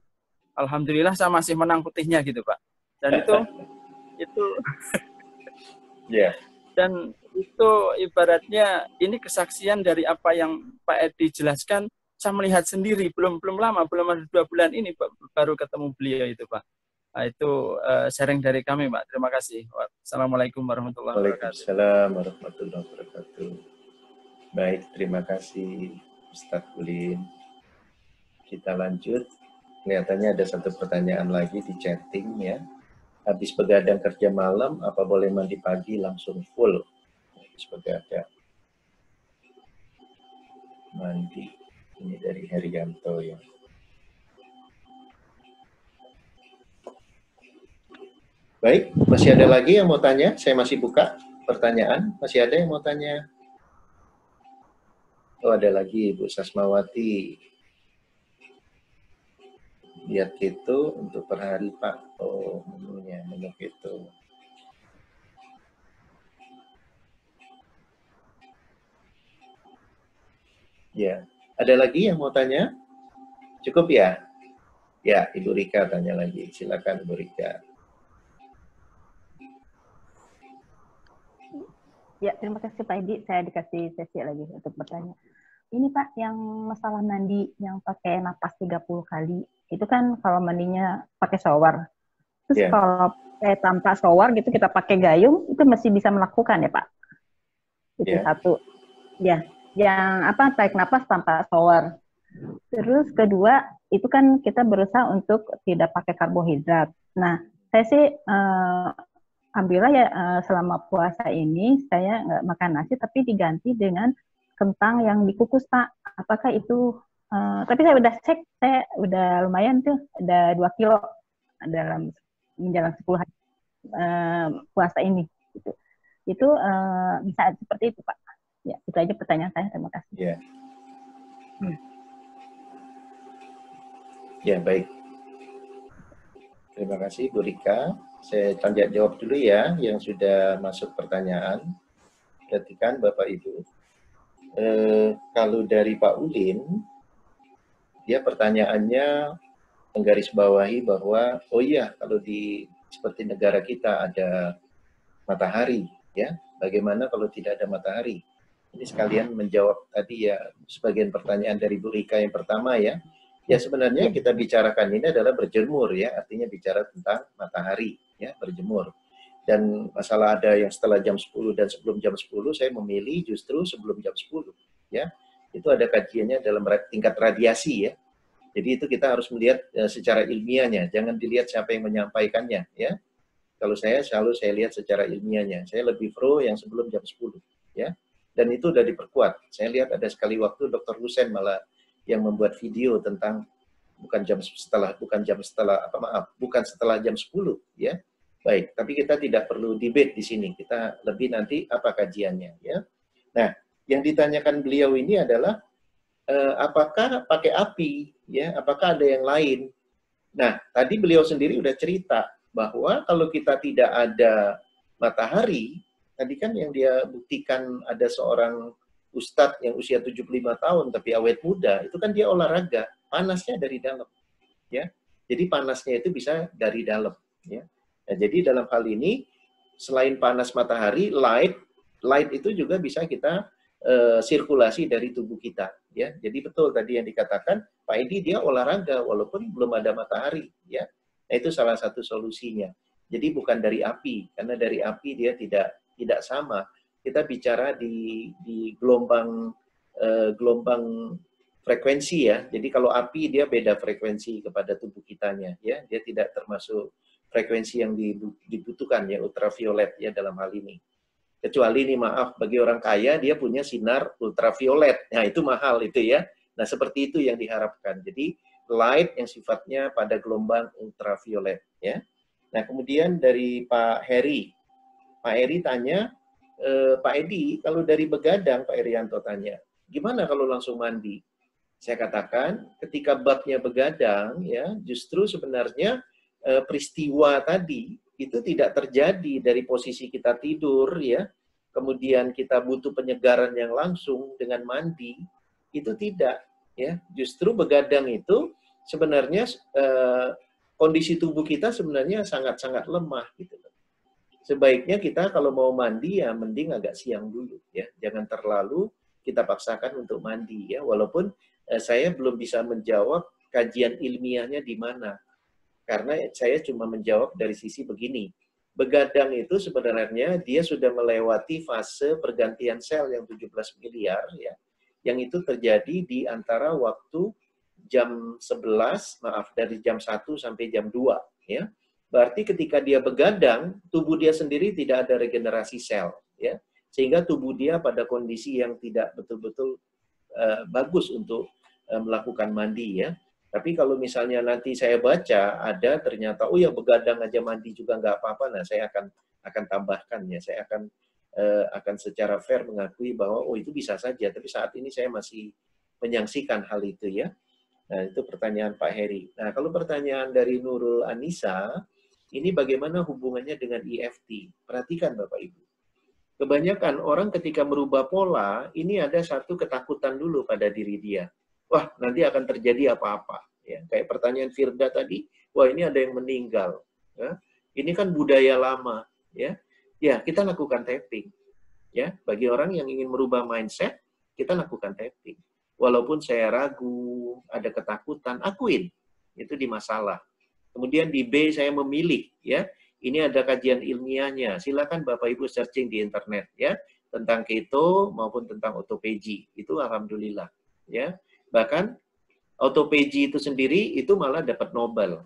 E: alhamdulillah saya masih menang putihnya gitu, Pak. Dan itu
A: yeah.
E: Dan itu ibaratnya ini kesaksian dari apa yang Pak Edi jelaskan. Saya melihat sendiri, belum lama, belum ada 2 bulan ini baru ketemu beliau itu Pak. Nah, itu sharing dari kami Pak. Terima kasih. Assalamualaikum warahmatullahi wabarakatuh.
A: Waalaikumsalam warahmatullahi wabarakatuh. Baik, terima kasih Ustadz Ulin. Kita lanjut. Kelihatannya ada satu pertanyaan lagi di chatting ya. Habis begadang kerja malam, apa boleh mandi pagi langsung full? Habis begadang. Mandi. Ini dari Herianto ya. Baik, masih ada lagi yang mau tanya? Saya masih buka pertanyaan. Masih ada yang mau tanya? Oh, ada lagi Bu Sasmawati. Lihat keto untuk per hari Pak. Oh, menunya, menu keto. Ya, ada lagi yang mau tanya? Cukup ya? Ya, Ibu Rika tanya lagi. Silakan Ibu Rika.
D: Ya, terima kasih Pak Edi. Saya dikasih sesi lagi untuk bertanya. Ini Pak, yang masalah mandi yang pakai napas 30 kali, itu kan kalau mandinya pakai shower. Terus kalau tanpa shower gitu kita pakai gayung, itu masih bisa melakukan ya Pak? Itu satu. Ya, yang apa, tarik napas tanpa shower. Terus kedua, itu kan kita berusaha untuk tidak pakai karbohidrat. Nah, saya sih alhamdulillah ya selama puasa ini saya nggak makan nasi, tapi diganti dengan kentang yang dikukus Pak. Apakah itu tapi saya udah cek, saya udah lumayan tuh, ada 2 kilo dalam menjelang 10 hari puasa ini gitu. Itu bisa seperti itu Pak. Ya, itu aja pertanyaan saya. Terima kasih.
A: Ya. Ya, baik. Terima kasih Bu Rika. Saya tanya jawab dulu ya yang sudah masuk pertanyaan. Perhatikan Bapak Ibu. Kalau dari Pak Ulin, dia pertanyaannya menggarisbawahi bahwa oh iya kalau di seperti negara kita ada matahari ya, bagaimana kalau tidak ada matahari? Ini sekalian menjawab tadi ya sebagian pertanyaan dari Bu Rika yang pertama ya. Ya sebenarnya kita bicarakan ini adalah berjemur ya, artinya bicara tentang matahari ya, berjemur. Dan masalah ada yang setelah jam 10 dan sebelum jam 10, saya memilih justru sebelum jam 10. Ya, itu ada kajiannya dalam tingkat radiasi ya. Jadi itu kita harus melihat secara ilmiahnya, jangan dilihat siapa yang menyampaikannya ya. Kalau saya selalu saya lihat secara ilmiahnya. Saya lebih pro yang sebelum jam 10 ya. Dan itu udah diperkuat. Saya lihat ada sekali waktu Dr. Husain malah yang membuat video tentang bukan setelah jam 10 ya. Baik, tapi kita tidak perlu debate di sini. Kita lebih nanti apa kajiannya ya. Nah, yang ditanyakan beliau ini adalah apakah pakai api ya, apakah ada yang lain. Nah, tadi beliau sendiri udah cerita bahwa kalau kita tidak ada matahari, tadi kan yang dia buktikan ada seorang ustadz yang usia 75 tahun tapi awet muda, itu kan dia olahraga, panasnya dari dalam ya. Jadi panasnya itu bisa dari dalam ya. Nah, jadi dalam hal ini selain panas matahari, light itu juga bisa kita sirkulasi dari tubuh kita ya. Jadi betul tadi yang dikatakan Pak Edi, dia olahraga walaupun belum ada matahari ya. Nah, itu salah satu solusinya. Jadi bukan dari api, karena dari api dia tidak sama. Kita bicara di gelombang frekuensi ya. Jadi kalau api dia beda frekuensi kepada tubuh kitanya ya. Dia tidak termasuk frekuensi yang dibutuhkan ya, ultraviolet ya dalam hal ini. Kecuali ini maaf, bagi orang kaya dia punya sinar ultraviolet. Nah, itu mahal itu ya. Nah, seperti itu yang diharapkan. Jadi light yang sifatnya pada gelombang ultraviolet ya. Nah, kemudian dari Pak Heri. Pak Heri tanya, Pak Edi, kalau dari begadang, Pak Herianto tanya, gimana kalau langsung mandi? Saya katakan, ketika babnya begadang ya, justru sebenarnya peristiwa tadi itu tidak terjadi dari posisi kita tidur ya, kemudian kita butuh penyegaran yang langsung dengan mandi, itu tidak ya. Justru begadang itu sebenarnya kondisi tubuh kita sebenarnya sangat-sangat lemah gitu. Sebaiknya kita kalau mau mandi ya mending agak siang dulu ya, jangan terlalu kita paksakan untuk mandi ya, walaupun saya belum bisa menjawab kajian ilmiahnya di mana. Karena saya cuma menjawab dari sisi begini. Begadang itu sebenarnya dia sudah melewati fase pergantian sel yang 17 miliar ya. Yang itu terjadi di antara waktu jam 11, dari jam 1 sampai jam 2 ya. Berarti ketika dia begadang, tubuh dia sendiri tidak ada regenerasi sel ya. Sehingga tubuh dia pada kondisi yang tidak betul-betul bagus untuk melakukan mandi ya. Tapi kalau misalnya nanti saya baca ada ternyata oh ya begadang aja mandi juga nggak apa-apa, nah saya akan tambahkan ya, saya akan secara fair mengakui bahwa oh itu bisa saja, tapi saat ini saya masih menyaksikan hal itu ya. Nah itu pertanyaan Pak Heri. Nah kalau pertanyaan dari Nurul Anissa, ini bagaimana hubungannya dengan EFT? Perhatikan Bapak Ibu. Kebanyakan orang ketika merubah pola, ini ada satu ketakutan dulu pada diri dia. Wah, nanti akan terjadi apa-apa. Ya, kayak pertanyaan Firda tadi, wah ini ada yang meninggal. Ya. Ini kan budaya lama. Ya, kita lakukan tapping. Ya, bagi orang yang ingin merubah mindset, kita lakukan tapping. Walaupun saya ragu, ada ketakutan, akuin. Itu di masalah. Kemudian di B saya memilih. Ya, ini ada kajian ilmiahnya. Silakan Bapak Ibu searching di internet. Ya, tentang keto maupun tentang autophagy. Itu alhamdulillah. Ya. Bahkan autophagy itu sendiri itu malah dapat Nobel.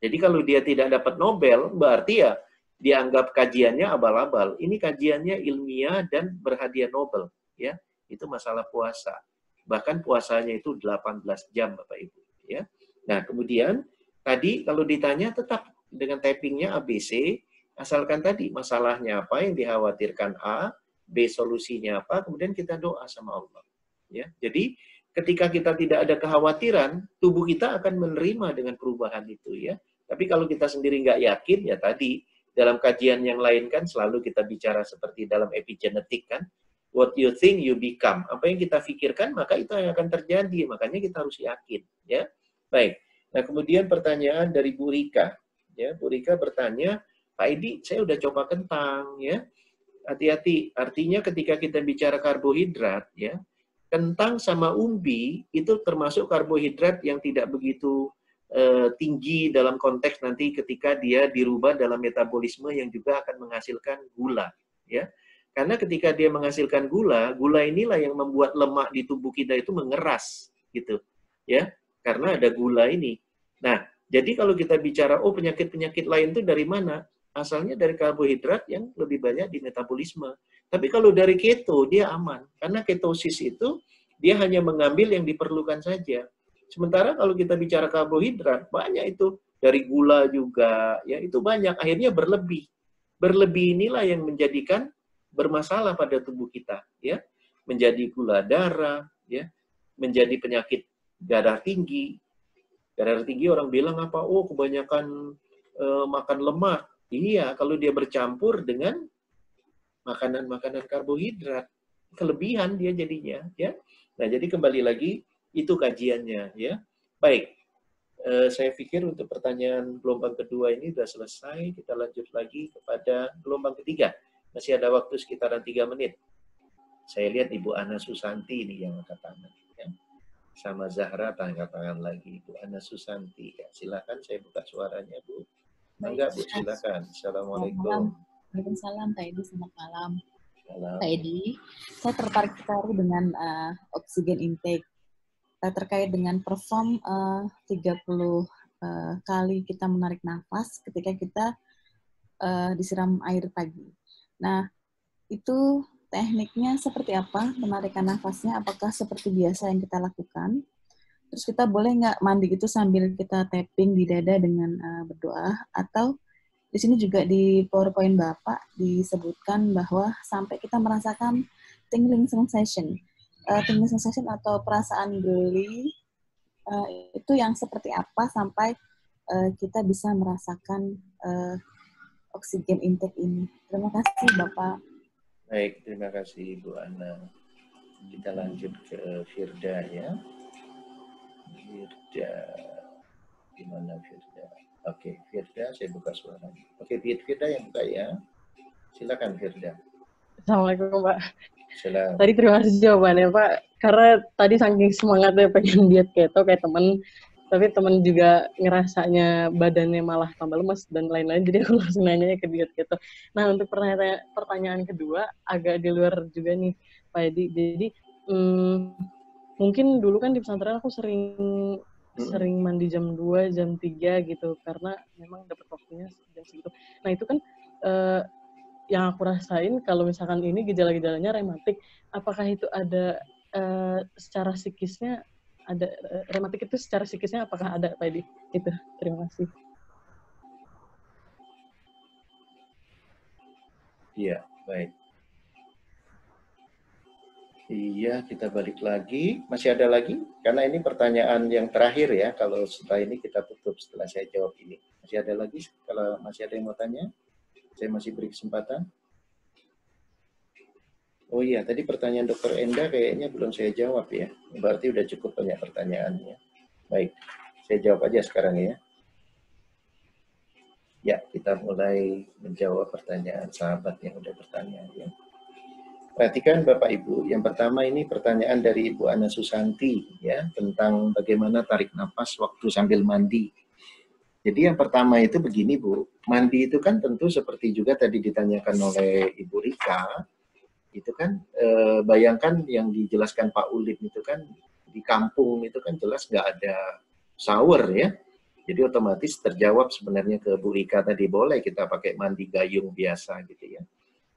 A: Jadi kalau dia tidak dapat Nobel, berarti ya dianggap kajiannya abal-abal. Ini kajiannya ilmiah dan berhadiah Nobel. Ya, itu masalah puasa. Bahkan puasanya itu 18 jam, Bapak Ibu. Ya. Nah, kemudian tadi kalau ditanya tetap dengan tappingnya ABC, asalkan tadi masalahnya apa yang dikhawatirkan A, B solusinya apa, kemudian kita doa sama Allah. Ya, jadi ketika kita tidak ada kekhawatiran, tubuh kita akan menerima dengan perubahan itu ya. Tapi kalau kita sendiri nggak yakin, ya tadi dalam kajian yang lain kan selalu kita bicara seperti dalam epigenetik kan, what you think you become. Apa yang kita pikirkan maka itu yang akan terjadi. Makanya kita harus yakin ya. Baik. Nah kemudian pertanyaan dari Bu Rika. Ya, Bu Rika bertanya, Pak Edi, saya udah coba kentang ya. Hati-hati. Artinya ketika kita bicara karbohidrat ya. Kentang sama umbi itu termasuk karbohidrat yang tidak begitu tinggi dalam konteks nanti ketika dia dirubah dalam metabolisme yang juga akan menghasilkan gula, ya. Karena ketika dia menghasilkan gula, gula inilah yang membuat lemak di tubuh kita itu mengeras, gitu, ya. Karena ada gula ini. Nah, jadi kalau kita bicara, oh penyakit-penyakit lain itu dari mana? Asalnya dari karbohidrat yang lebih banyak di metabolisme. Tapi kalau dari keto, dia aman. Karena ketosis itu, dia hanya mengambil yang diperlukan saja. Sementara kalau kita bicara karbohidrat, banyak itu. Dari gula juga, ya itu banyak. Akhirnya berlebih. Berlebih inilah yang menjadikan bermasalah pada tubuh kita, ya, menjadi gula darah, ya, menjadi penyakit darah tinggi. Darah tinggi orang bilang apa? Oh, kebanyakan makan lemak. Iya, kalau dia bercampur dengan makanan-makanan karbohidrat, kelebihan dia jadinya, ya. Nah, jadi kembali lagi itu kajiannya, ya. Baik. Saya pikir untuk pertanyaan gelombang kedua ini sudah selesai. Kita lanjut lagi kepada gelombang ketiga. Masih ada waktu sekitaran 3 menit. Saya lihat Ibu Ana Susanti ini yang angkat tangan. Ya. Sama Zahra angkat tangan lagi. Ibu Ana Susanti. Ya, silakan saya buka suaranya, Bu. Enggak, Bu, silakan. Assalamualaikum.
F: Waalaikumsalam, Pak Edi. Selamat malam.
A: Salam.
F: Pak Edi, saya tertarik sekali dengan oksigen intake. Terkait dengan perform 30 kali kita menarik nafas ketika kita disiram air pagi. Nah, itu tekniknya seperti apa menarikan nafasnya? Apakah seperti biasa yang kita lakukan? Terus kita boleh nggak mandi gitu sambil kita tapping di dada dengan berdoa? Atau di sini juga di PowerPoint Bapak disebutkan bahwa sampai kita merasakan tingling sensation. Tingling sensation atau perasaan geli itu yang seperti apa sampai kita bisa merasakan oksigen intake ini. Terima kasih Bapak.
A: Baik, terima kasih Ibu Ana. Kita lanjut ke Firda ya. Firda. Gimana Firda? Oke, Firda saya buka suaranya. Oke, Firda yang buka ya. Silakan Firda.
B: Assalamualaikum Pak.
A: Silakan.
B: Tadi terima kasih jawabannya Pak. Karena tadi saking semangatnya pengen diet keto kayak temen, tapi temen juga ngerasanya badannya malah tambah lemes dan lain-lain, jadi aku langsung nanya ke diet keto. Nah, untuk pertanyaan kedua agak di luar juga nih Pak Edi. Jadi mungkin dulu kan di pesantren aku sering mandi jam 2, jam 3 gitu karena memang dapat waktunya jam segitu. Nah, itu kan yang aku rasain kalau misalkan ini gejala-gejalanya rematik, apakah itu ada secara psikisnya, ada rematik itu secara psikisnya apakah ada Pak Edi? Itu. Terima kasih.
A: Iya, baik. Iya, kita balik lagi. Masih ada lagi? Karena ini pertanyaan yang terakhir ya. Kalau setelah ini kita tutup setelah saya jawab ini. Masih ada lagi? Kalau masih ada yang mau tanya, saya masih beri kesempatan. Oh iya, tadi pertanyaan Dr. Enda kayaknya belum saya jawab ya. Berarti udah cukup banyak pertanyaannya. Baik, saya jawab aja sekarang ya. Ya, kita mulai menjawab pertanyaan sahabat yang udah bertanya ya. Perhatikan Bapak Ibu, yang pertama ini pertanyaan dari Ibu Ana Susanti ya, tentang bagaimana tarik nafas waktu sambil mandi. Jadi yang pertama itu begini Bu, mandi itu kan tentu seperti juga tadi ditanyakan oleh Ibu Rika, itu kan bayangkan yang dijelaskan Pak Ulin itu kan di kampung itu kan jelas nggak ada shower ya. Jadi otomatis terjawab sebenarnya ke Bu Rika tadi, boleh kita pakai mandi gayung biasa gitu ya.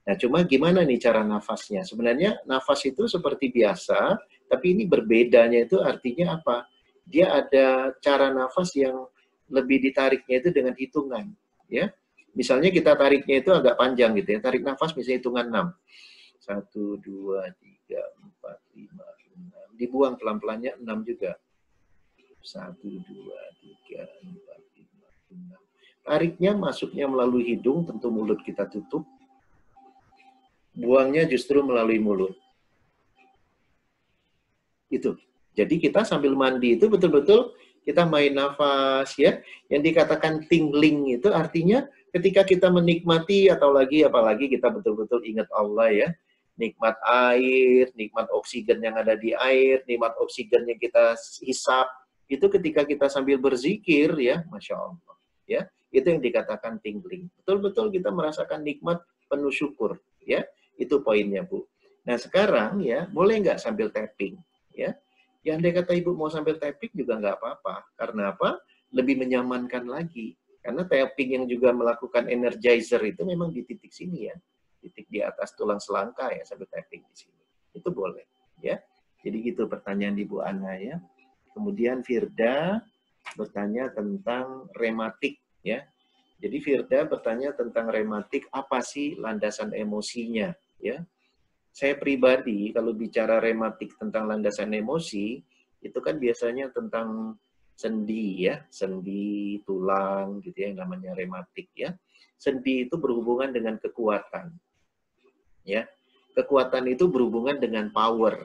A: Nah cuma gimana nih cara nafasnya? Sebenarnya nafas itu seperti biasa, tapi ini berbedanya itu artinya apa? Dia ada cara nafas yang lebih ditariknya itu dengan hitungan ya. Misalnya kita tariknya itu agak panjang gitu ya, tarik nafas misalnya hitungan 6. 1, 2, 3, 4, 5, 6. Dibuang pelan-pelannya 6 juga. 1, 2, 3, 4, 5, 6. Tariknya masuknya melalui hidung, tentu mulut kita tutup. Buangnya justru melalui mulut. Itu. Jadi kita sambil mandi itu betul-betul kita main nafas ya. Yang dikatakan tingling itu artinya ketika kita menikmati atau apalagi kita betul-betul ingat Allah ya. Nikmat air, nikmat oksigen yang ada di air, nikmat oksigen yang kita hisap, Itu ketika kita sambil berzikir ya, Masya Allah. Ya, itu yang dikatakan tingling. Betul-betul kita merasakan nikmat penuh syukur. Ya, itu poinnya Bu. Nah sekarang ya, boleh nggak sambil tapping? Ya, yang andai kata Ibu mau sambil tapping juga nggak apa-apa. Karena apa? Lebih menyamankan lagi. Karena tapping yang juga melakukan energizer itu memang di titik sini ya. Titik di atas tulang selangka ya, sambil tapping di sini. Itu boleh. Ya, jadi gitu pertanyaan Ibu Ana ya. Kemudian Firda bertanya tentang rematik ya. Jadi Firda bertanya tentang rematik, apa sih landasan emosinya ya. Saya pribadi kalau bicara rematik tentang landasan emosi, itu kan biasanya tentang sendi ya, sendi tulang gitu ya, yang namanya rematik ya. Sendi itu berhubungan dengan kekuatan. Ya. Kekuatan itu berhubungan dengan power.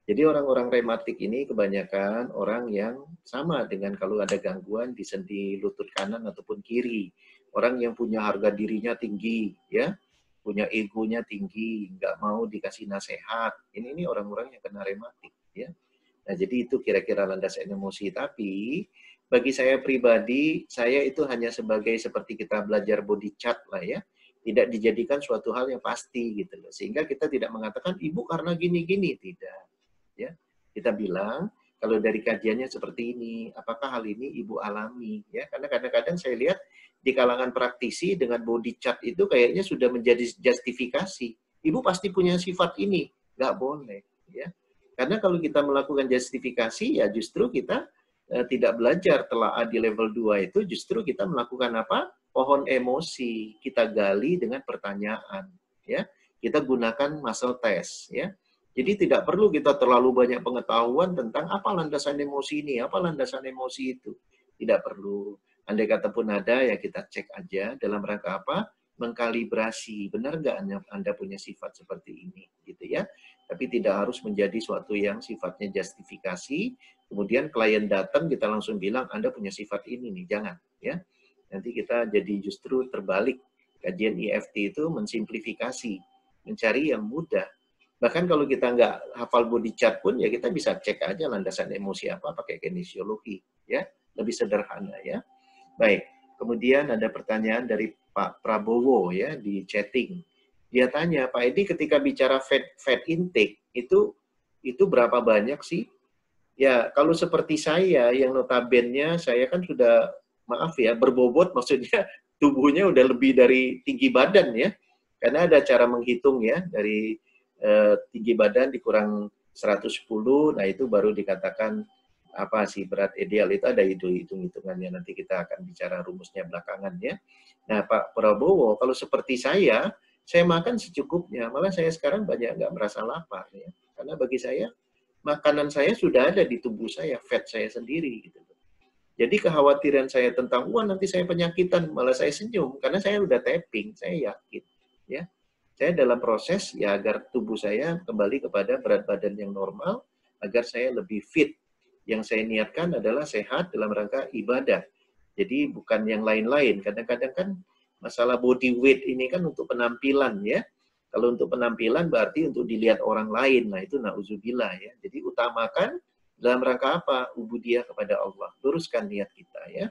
A: Jadi orang-orang rematik ini kebanyakan orang yang sama dengan kalau ada gangguan di sendi lutut kanan ataupun kiri. Orang yang punya harga dirinya tinggi, ya, punya egonya tinggi, nggak mau dikasih nasihat. Ini orang-orang yang kena rematik, ya. Nah, jadi itu kira-kira landasan emosi. Tapi bagi saya pribadi, saya itu hanya sebagai seperti kita belajar body chart lah ya. Tidak dijadikan suatu hal yang pasti gitu loh. Sehingga kita tidak mengatakan ibu karena gini-gini, tidak. Ya, kita bilang kalau dari kajiannya seperti ini, apakah hal ini ibu alami? Ya, karena kadang-kadang saya lihat di kalangan praktisi dengan body chart itu kayaknya sudah menjadi justifikasi. Ibu pasti punya sifat ini, nggak boleh. Ya, karena kalau kita melakukan justifikasi, ya justru kita tidak belajar telaah di level 2 itu, justru kita melakukan apa? Pohon emosi, kita gali dengan pertanyaan. Ya, kita gunakan muscle test. Ya. Jadi tidak perlu kita terlalu banyak pengetahuan tentang apa landasan emosi ini, apa landasan emosi itu. Tidak perlu. Andai kata pun ada, ya kita cek aja dalam rangka apa? Mengkalibrasi. Benar nggak Anda punya sifat seperti ini? Gitu ya. Tapi tidak harus menjadi suatu yang sifatnya justifikasi. Kemudian klien datang, kita langsung bilang, Anda punya sifat ini nih. Jangan. Ya. Nanti kita jadi justru terbalik. Kajian EFT itu mensimplifikasi. Mencari yang mudah. Bahkan kalau kita nggak hafal body chart pun, ya kita bisa cek aja landasan emosi apa, pakai kinesiologi. Ya, lebih sederhana ya. Baik, kemudian ada pertanyaan dari Pak Prabowo ya di chatting. Dia tanya, Pak Edi ketika bicara fat intake, itu berapa banyak sih? Ya, kalau seperti saya, yang notabene saya kan sudah, maaf ya, berbobot, maksudnya tubuhnya udah lebih dari tinggi badan ya. Karena ada cara menghitung ya, dari tinggi badan dikurang 110, nah itu baru dikatakan apa sih berat ideal. Itu ada hitung-hitungannya, nanti kita akan bicara rumusnya belakangan ya. Nah Pak Prabowo, kalau seperti saya makan secukupnya, malah saya sekarang banyak nggak merasa lapar ya, karena bagi saya makanan saya sudah ada di tubuh saya, fat saya sendiri gitu. Jadi kekhawatiran saya tentang wah nanti saya penyakitan, malah saya senyum karena saya udah tapping, saya yakin ya. Saya dalam proses ya agar tubuh saya kembali kepada berat badan yang normal, agar saya lebih fit. Yang saya niatkan adalah sehat dalam rangka ibadah. Jadi bukan yang lain-lain. Kadang-kadang kan masalah body weight ini kan untuk penampilan ya. Kalau untuk penampilan berarti untuk dilihat orang lain. Nah itu na'udzubillah ya. Jadi utamakan dalam rangka apa? Ubudiyah kepada Allah. Luruskan niat kita ya.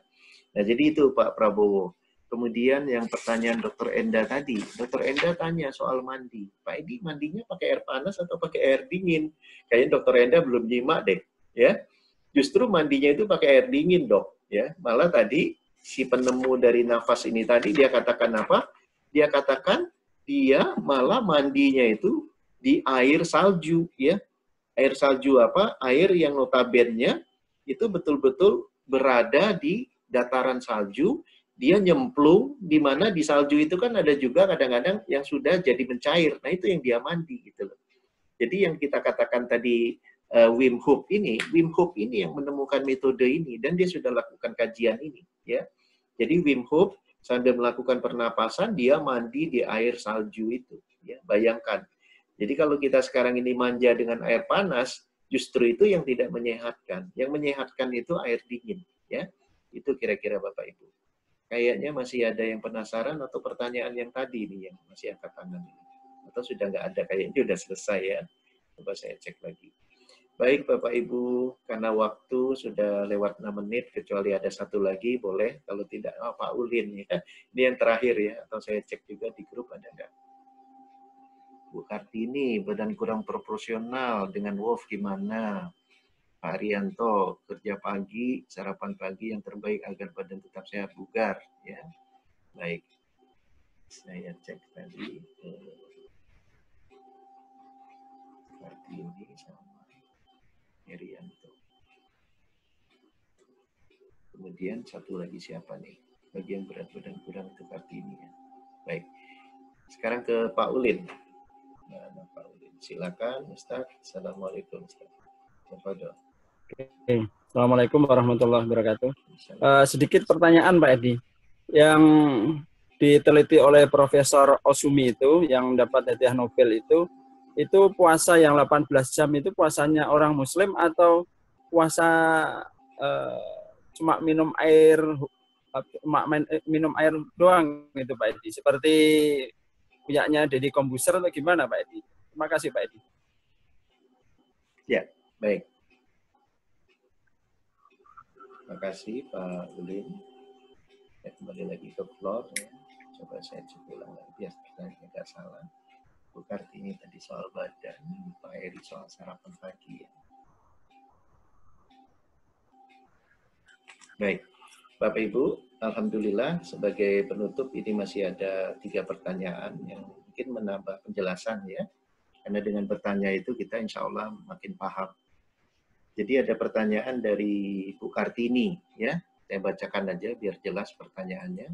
A: Nah jadi itu Pak Prabowo. Kemudian yang pertanyaan Dr. Enda tadi, Dr. Enda tanya soal mandi. Pak Edi mandinya pakai air panas atau pakai air dingin? Kayaknya Dr. Enda belum nyimak deh, ya. Justru mandinya itu pakai air dingin, Dok, ya. Malah tadi si penemu dari nafas ini tadi dia katakan apa? Dia katakan dia malah mandinya itu di air salju, ya. Air salju apa? Air yang notabene itu betul-betul berada di dataran salju. Dia nyemplung, di mana di salju itu kan ada juga kadang-kadang yang sudah jadi mencair. Nah, itu yang dia mandi gitu loh. Jadi yang kita katakan tadi Wim Hof ini yang menemukan metode ini dan dia sudah lakukan kajian ini, ya. Jadi Wim Hof sambil melakukan pernapasan dia mandi di air salju itu, ya. Bayangkan. Jadi kalau kita sekarang ini manja dengan air panas, justru itu yang tidak menyehatkan. Yang menyehatkan itu air dingin, ya. Itu kira-kira Bapak Ibu. Kayaknya masih ada yang penasaran atau pertanyaan yang tadi nih yang masih angkat tangan ini. Atau sudah nggak ada, kayaknya sudah selesai ya. Coba saya cek lagi. Baik Bapak Ibu, karena waktu sudah lewat 6 menit, kecuali ada satu lagi, boleh. Kalau tidak, Pak Ulin ya. Ini yang terakhir ya, atau saya cek juga di grup ada nggak. Bu Kartini, badan kurang proporsional dengan WOF gimana? Pak Arianto, kerja pagi, sarapan pagi yang terbaik agar badan tetap sehat bugar. Ya, baik. Saya cek tadi. Kartini sama Arianto. Kemudian satu lagi siapa nih? Bagi yang berat badan kurang itu Kartini ya. Baik. Sekarang ke Pak Ulin. Nah, Pak Ulin. Silakan Ustaz. Assalamualaikum Ustaz. Oke.
E: Assalamualaikum warahmatullahi wabarakatuh. Sedikit pertanyaan Pak Edi. Yang diteliti oleh Profesor Osumi itu, yang dapat hadiah Nobel itu puasa yang 18 jam itu puasanya orang Muslim atau puasa cuma minum air doang gitu Pak Edi. Seperti punyanya Deddy Kombuser atau gimana Pak Edi? Terima kasih Pak Edi.
A: Ya, baik. Terima kasih Pak Ulin. Ya, kembali lagi ke floor. Ya. Coba saya cek ulang lagi biar pertanyaannya nggak salah. Bu Kartini tadi soal badan, Pak Eri soal sarapan pagi. Ya. Baik, Bapak Ibu, Alhamdulillah sebagai penutup ini masih ada 3 pertanyaan yang mungkin menambah penjelasan ya. Karena dengan bertanya itu kita insya Allah makin paham. Jadi ada pertanyaan dari Bu Kartini ya. Saya bacakan aja biar jelas pertanyaannya.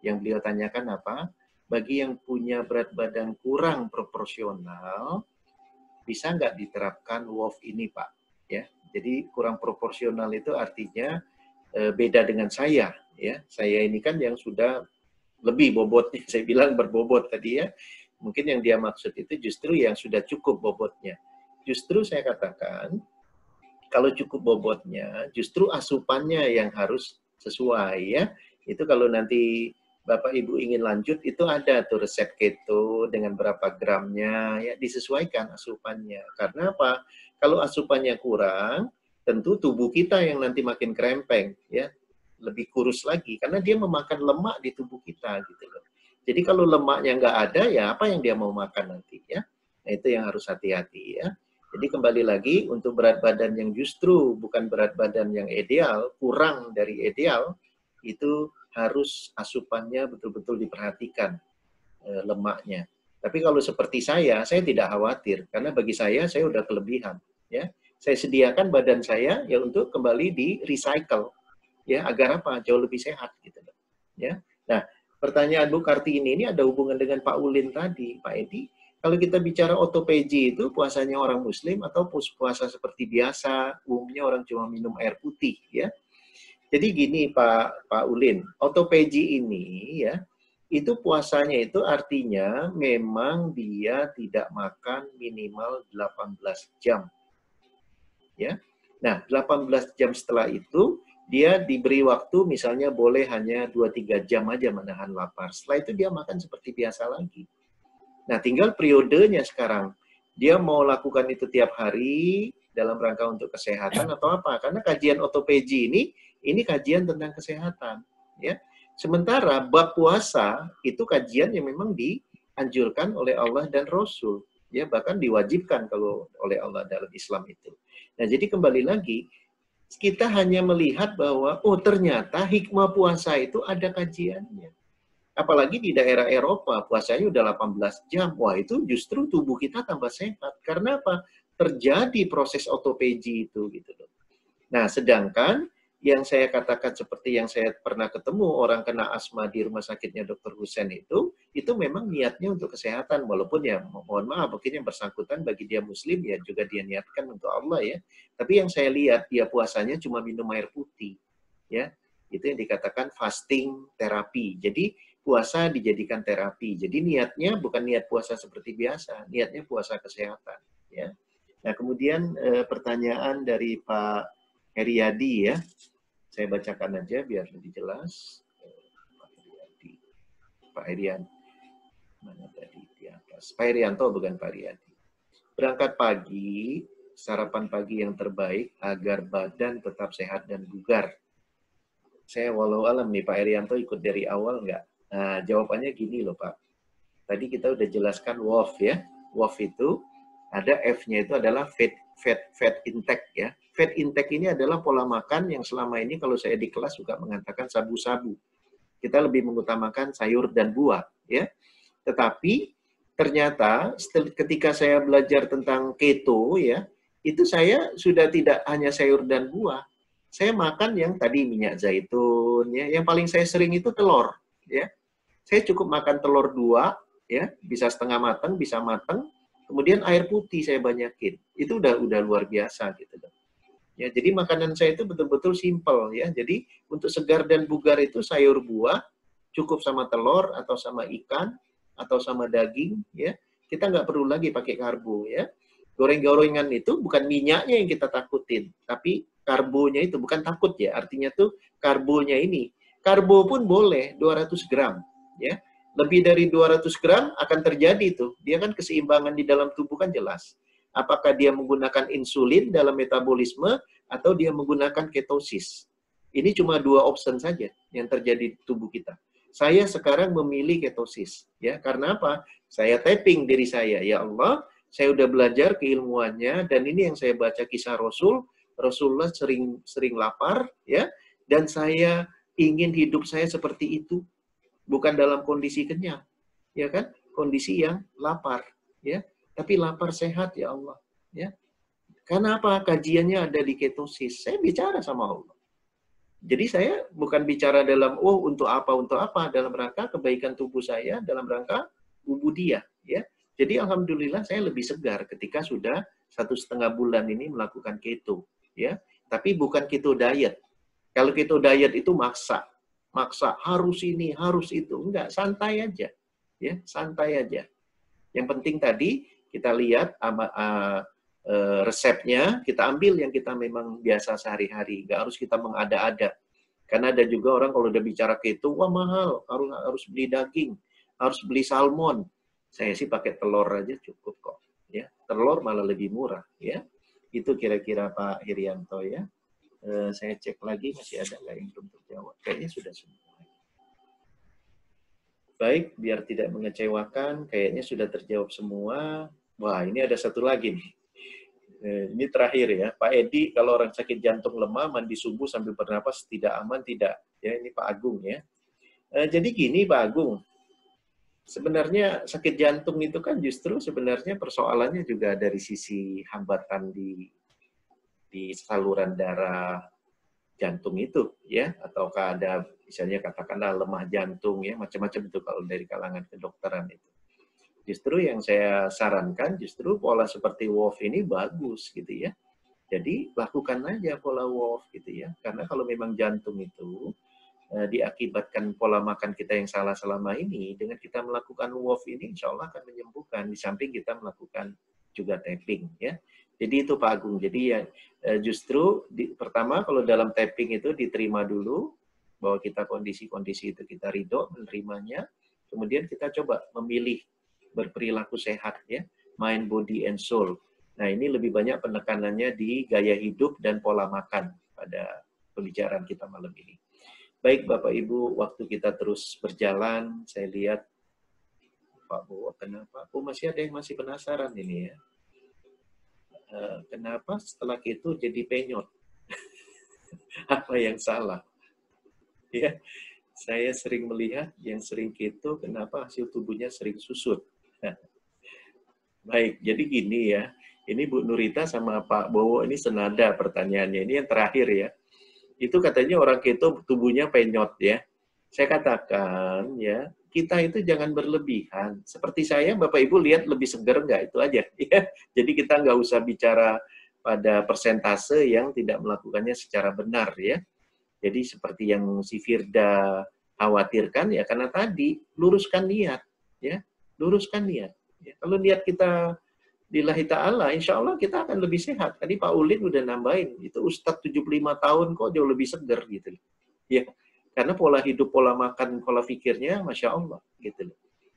A: Yang beliau tanyakan apa? Bagi yang punya berat badan kurang proporsional, bisa nggak diterapkan WOF ini Pak? Ya, jadi kurang proporsional itu artinya beda dengan saya. Ya, saya ini kan yang sudah lebih bobotnya. Saya bilang berbobot tadi ya. Mungkin yang dia maksud itu justru yang sudah cukup bobotnya. Justru saya katakan, kalau cukup bobotnya, justru asupannya yang harus sesuai ya. Itu kalau nanti Bapak Ibu ingin lanjut, itu ada tuh resep keto dengan berapa gramnya, ya disesuaikan asupannya. Karena apa? Kalau asupannya kurang, tentu tubuh kita yang nanti makin krempeng, ya lebih kurus lagi, karena dia memakan lemak di tubuh kita gitu loh. Jadi kalau lemaknya nggak ada, ya apa yang dia mau makan nanti ya? Nah itu yang harus hati-hati ya. Jadi kembali lagi untuk berat badan yang justru bukan berat badan yang ideal, kurang dari ideal, itu harus asupannya betul-betul diperhatikan lemaknya. Tapi kalau seperti saya tidak khawatir karena bagi saya udah kelebihan ya. Saya sediakan badan saya ya untuk kembali di recycle ya agar apa? Jauh lebih sehat gitu ya. Nah, pertanyaan Bu Kartini ini ada hubungan dengan Pak Ulin tadi, Pak Edi. Kalau kita bicara autophagy itu puasanya orang muslim atau puasa seperti biasa, umumnya orang cuma minum air putih ya. Jadi gini Pak Ulin, autophagy ini ya, itu puasanya itu artinya memang dia tidak makan minimal 18 jam. Ya. Nah, 18 jam setelah itu dia diberi waktu misalnya boleh hanya 2-3 jam aja menahan lapar. Setelah itu dia makan seperti biasa lagi. Nah, tinggal periodenya sekarang. Dia mau lakukan itu tiap hari dalam rangka untuk kesehatan atau apa? Karena kajian autophagy ini kajian tentang kesehatan, ya. Sementara bab puasa itu kajian yang memang dianjurkan oleh Allah dan Rasul, ya bahkan diwajibkan kalau oleh Allah dalam Islam itu. Nah, jadi kembali lagi kita hanya melihat bahwa oh ternyata hikmah puasa itu ada kajiannya. Apalagi di daerah Eropa puasanya udah 18 jam. Wah, itu justru tubuh kita tambah sehat. Karena apa? Terjadi proses autophagy itu gitu loh. Nah, sedangkan yang saya katakan seperti yang saya pernah ketemu orang kena asma di rumah sakitnya Dr. Husain itu memang niatnya untuk kesehatan, walaupun ya mohon maaf mungkin yang bersangkutan bagi dia muslim ya juga dia niatkan untuk Allah ya. Tapi yang saya lihat dia puasanya cuma minum air putih ya. Itu yang dikatakan fasting terapi. Jadi puasa dijadikan terapi. Jadi niatnya bukan niat puasa seperti biasa, niatnya puasa kesehatan ya. Nah, kemudian pertanyaan dari Pak Heriadi ya, saya bacakan aja biar lebih jelas. Pak Herian, mana tadi di atas? Pak Herianto bukan Pak Heriadi. Berangkat pagi, sarapan pagi yang terbaik agar badan tetap sehat dan bugar? Saya walau alam nih Pak Erianto ikut dari awal nggak? Nah, jawabannya gini loh Pak. Tadi kita udah jelaskan WOF ya. WOF itu ada F-nya itu adalah fat intake ya. Fat intake ini adalah pola makan yang selama ini kalau saya di kelas juga mengatakan sabu-sabu. Kita lebih mengutamakan sayur dan buah ya. Tetapi ternyata ketika saya belajar tentang keto ya, itu saya sudah tidak hanya sayur dan buah. Saya makan yang tadi minyak zaitun ya, yang paling saya sering itu telur ya. Saya cukup makan telur 2 ya, bisa setengah matang, bisa matang. Kemudian air putih saya banyakin. Itu udah luar biasa gitu loh. Ya, jadi makanan saya itu betul-betul simpel ya. Jadi untuk segar dan bugar itu sayur buah cukup sama telur atau sama ikan atau sama daging ya. Kita nggak perlu lagi pakai karbo ya. Goreng-gorengan itu bukan minyaknya yang kita takutin, tapi karbonya itu bukan takut ya. Artinya tuh karbonya ini. Karbo pun boleh 200 gram ya. Lebih dari 200 gram akan terjadi tuh. Dia kan keseimbangan di dalam tubuh kan jelas. Apakah dia menggunakan insulin dalam metabolisme atau dia menggunakan ketosis. Ini cuma 2 option saja yang terjadi di tubuh kita. Saya sekarang memilih ketosis ya. Karena apa? Saya tapping diri saya. Ya Allah, saya udah belajar keilmuannya dan ini yang saya baca kisah Rasulullah sering lapar ya, dan saya ingin hidup saya seperti itu, bukan dalam kondisi kenyang, ya kan? Kondisi yang lapar, ya. Tapi lapar sehat ya Allah, ya. Karena apa? Kajiannya ada di ketosis. Saya bicara sama Allah. Jadi saya bukan bicara dalam untuk apa dalam rangka kebaikan tubuh saya, dalam rangka ubudiyah, ya. Jadi alhamdulillah saya lebih segar ketika sudah 1,5 bulan ini melakukan keto, ya. Tapi bukan keto diet. Kalau keto diet itu maksa harus ini, harus itu. Enggak, santai aja, ya, santai aja. Yang penting tadi kita lihat resepnya, kita ambil yang kita memang biasa sehari-hari. Enggak harus kita mengada-ada. Karena ada juga orang kalau udah bicara keto, wah mahal, harus beli daging, harus beli salmon. Saya sih pakai telur aja cukup kok, ya. Telur malah lebih murah, ya. Itu kira-kira Pak Irianto, ya. Saya cek lagi masih ada nggak yang belum terjawab. Kayaknya sudah semua. Baik, biar tidak mengecewakan, kayaknya sudah terjawab semua. Wah, ini ada satu lagi nih. Ini terakhir ya, Pak Edi, kalau orang sakit jantung lemah, mandi subuh sambil bernapas tidak aman, tidak. Ya, ini Pak Agung ya. Jadi gini Pak Agung, sebenarnya sakit jantung itu kan justru sebenarnya persoalannya juga dari sisi hambatan di saluran darah jantung itu ya, ataukah ada misalnya katakanlah lemah jantung ya, macam-macam itu kalau dari kalangan kedokteran itu. Justru yang saya sarankan justru pola seperti WOF ini bagus gitu ya. Jadi lakukan aja pola WOF gitu ya, karena kalau memang jantung itu diakibatkan pola makan kita yang salah selama ini, dengan kita melakukan WOF ini insya Allah akan menyembuhkan, di samping kita melakukan juga tapping ya. Jadi itu Pak Agung, jadi ya justru pertama kalau dalam tapping itu diterima dulu bahwa kita kondisi-kondisi itu kita ridho menerimanya, kemudian kita coba memilih berperilaku sehat ya, mind, body, and soul. Nah ini lebih banyak penekanannya di gaya hidup dan pola makan pada pembicaraan kita malam ini. Baik Bapak Ibu, waktu kita terus berjalan, saya lihat Pak Bowo, kenapa? Masih ada yang masih penasaran ini ya. Kenapa setelah itu jadi penyot? Apa yang salah? Ya, saya sering melihat yang sering keto, kenapa hasil tubuhnya sering susut? Baik, jadi gini ya. Ini Bu Nurita sama Pak Bowo ini senada pertanyaannya. Ini yang terakhir ya. Itu katanya orang keto tubuhnya penyot ya. Saya katakan ya, kita itu jangan berlebihan. Seperti saya, Bapak Ibu lihat lebih segar nggak? Itu aja. Ya. Jadi kita nggak usah bicara pada persentase yang tidak melakukannya secara benar ya. Jadi seperti yang si Firda khawatirkan ya, karena tadi luruskan niat ya, luruskan niat. Ya. Kalau niat kita lillahi ta'ala, insya Allah kita akan lebih sehat. Tadi Pak Ulin udah nambahin, itu Ustadz 75 tahun kok jauh lebih segar gitu. Ya, karena pola hidup, pola makan, pola pikirnya, Masya Allah. Gitu.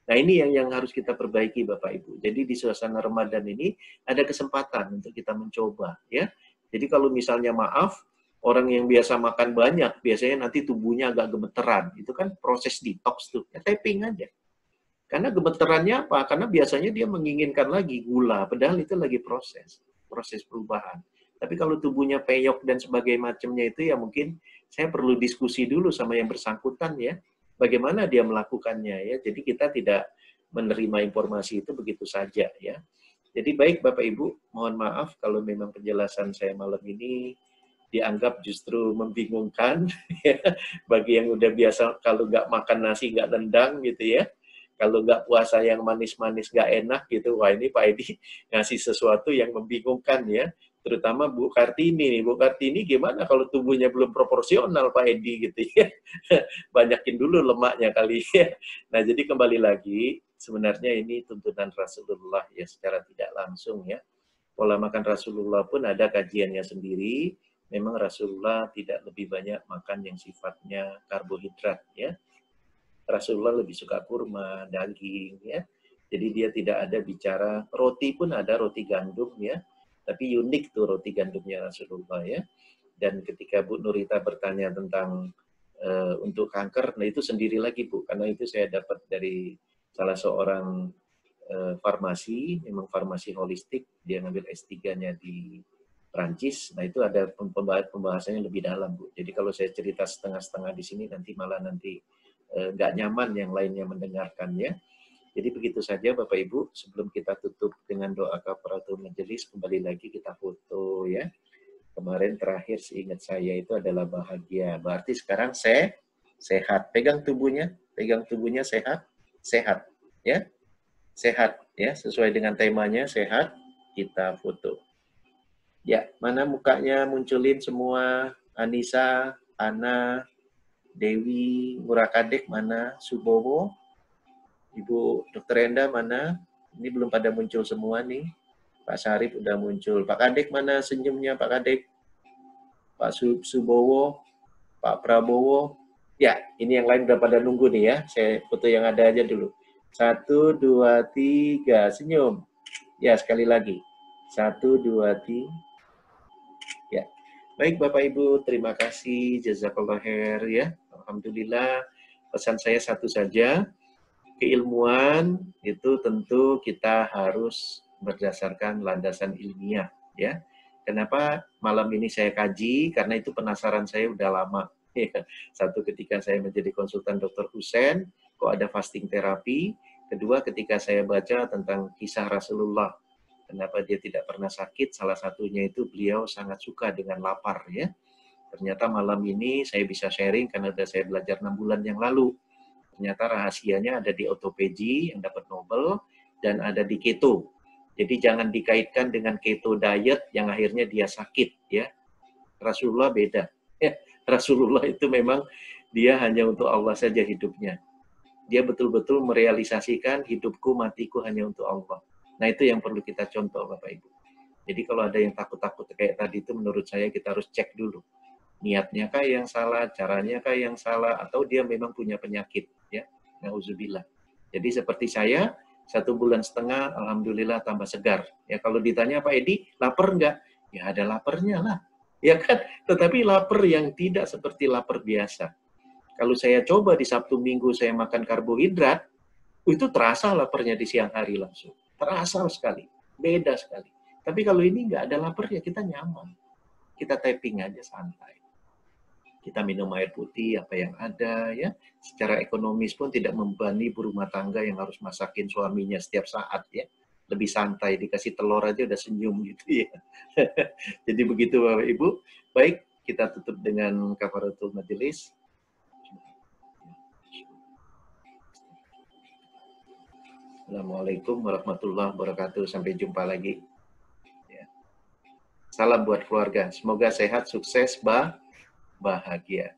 A: Nah ini yang harus kita perbaiki Bapak Ibu. Jadi di suasana Ramadan ini ada kesempatan untuk kita mencoba ya. Jadi kalau misalnya maaf, orang yang biasa makan banyak, biasanya nanti tubuhnya agak gemeteran. Itu kan proses detox tuh, ya tapping aja. Karena gemeterannya apa? Karena biasanya dia menginginkan lagi gula, padahal itu lagi proses perubahan. Tapi kalau tubuhnya peyok dan sebagainya macamnya itu ya mungkin saya perlu diskusi dulu sama yang bersangkutan ya. Bagaimana dia melakukannya ya. Jadi kita tidak menerima informasi itu begitu saja ya. Jadi baik Bapak Ibu, mohon maaf kalau memang penjelasan saya malam ini dianggap justru membingungkan ya. Bagi yang udah biasa kalau nggak makan nasi nggak nendang gitu ya. Kalau nggak puasa yang manis-manis nggak enak gitu, wah ini Pak Edi ngasih sesuatu yang membingungkan ya. Terutama Bu Kartini nih. Bu Kartini gimana kalau tubuhnya belum proporsional Pak Edi gitu ya. Banyakin dulu lemaknya kali ya. Nah jadi kembali lagi, sebenarnya ini tuntunan Rasulullah ya secara tidak langsung ya. Pola makan Rasulullah pun ada kajiannya sendiri. Memang Rasulullah tidak lebih banyak makan yang sifatnya karbohidrat ya. Rasulullah lebih suka kurma, daging ya. Jadi dia tidak ada bicara roti pun ada roti gandum ya. Tapi unik tuh roti gandumnya Rasulullah ya. Dan ketika Bu Nurita bertanya tentang untuk kanker, nah itu sendiri lagi Bu, karena itu saya dapat dari salah seorang farmasi, memang farmasi holistik, dia ngambil S3-nya di Prancis. Nah itu ada pembahasannya lebih dalam Bu. Jadi kalau saya cerita setengah-setengah di sini nanti malah nggak nyaman yang lainnya mendengarkannya. Jadi begitu saja Bapak Ibu, sebelum kita tutup dengan doa kafaratul majelis, kembali lagi kita foto ya. Kemarin terakhir seingat saya itu adalah bahagia. Berarti sekarang sehat. Pegang tubuhnya sehat, sehat ya. Sehat ya, sesuai dengan temanya sehat, kita foto. Ya, mana mukanya munculin semua? Anissa, Ana, Dewi, Murakadek mana? Subowo, Ibu Dr. Enda mana? Ini belum pada muncul semua nih. Pak Syarif udah muncul. Pak Kadek mana senyumnya Pak Kadek? Pak Subowo, Pak Prabowo. Ya, ini yang lain udah pada nunggu nih ya. Saya foto yang ada aja dulu. 1, 2, 3, senyum. Ya, sekali lagi. 1, 2, 3. Ya. Baik Bapak Ibu, terima kasih. Jazakallah khair ya. Alhamdulillah. Pesan saya satu saja. Keilmuan itu tentu kita harus berdasarkan landasan ilmiah ya. Kenapa malam ini saya kaji? Karena itu penasaran saya udah lama. Satu ketika saya menjadi konsultan Dr. Husain, kok ada fasting terapi. Kedua ketika saya baca tentang kisah Rasulullah. Kenapa dia tidak pernah sakit? Salah satunya itu beliau sangat suka dengan lapar ya. Ternyata malam ini saya bisa sharing karena sudah saya belajar 6 bulan yang lalu. Ternyata rahasianya ada di autophagy yang dapat Nobel dan ada di keto. Jadi jangan dikaitkan dengan keto diet yang akhirnya dia sakit ya. Rasulullah beda. Ya, Rasulullah itu memang dia hanya untuk Allah saja hidupnya. Dia betul-betul merealisasikan hidupku matiku hanya untuk Allah. Nah itu yang perlu kita contoh Bapak Ibu. Jadi kalau ada yang takut-takut kayak tadi itu menurut saya kita harus cek dulu. Niatnya kah yang salah, caranya kah yang salah, atau dia memang punya penyakit, ya, na'udzubillah. Jadi seperti saya, 1,5 bulan, alhamdulillah tambah segar. Ya kalau ditanya Pak Edi, lapar enggak? Ya ada laparnya lah, ya kan? Tetapi lapar yang tidak seperti lapar biasa. Kalau saya coba di Sabtu Minggu saya makan karbohidrat, itu terasa laparnya di siang hari langsung, terasa sekali, beda sekali. Tapi kalau ini enggak ada laparnya, kita nyaman, kita tapping aja santai. Kita minum air putih apa yang ada ya. Secara ekonomis pun tidak membebani ibu rumah tangga yang harus masakin suaminya setiap saat ya. Lebih santai, dikasih telur aja udah senyum gitu ya. Jadi begitu Bapak Ibu. Baik, kita tutup dengan kafaratul majelis. Assalamualaikum warahmatullahi wabarakatuh. Sampai jumpa lagi. Ya. Salam buat keluarga. Semoga sehat, sukses, bahagia.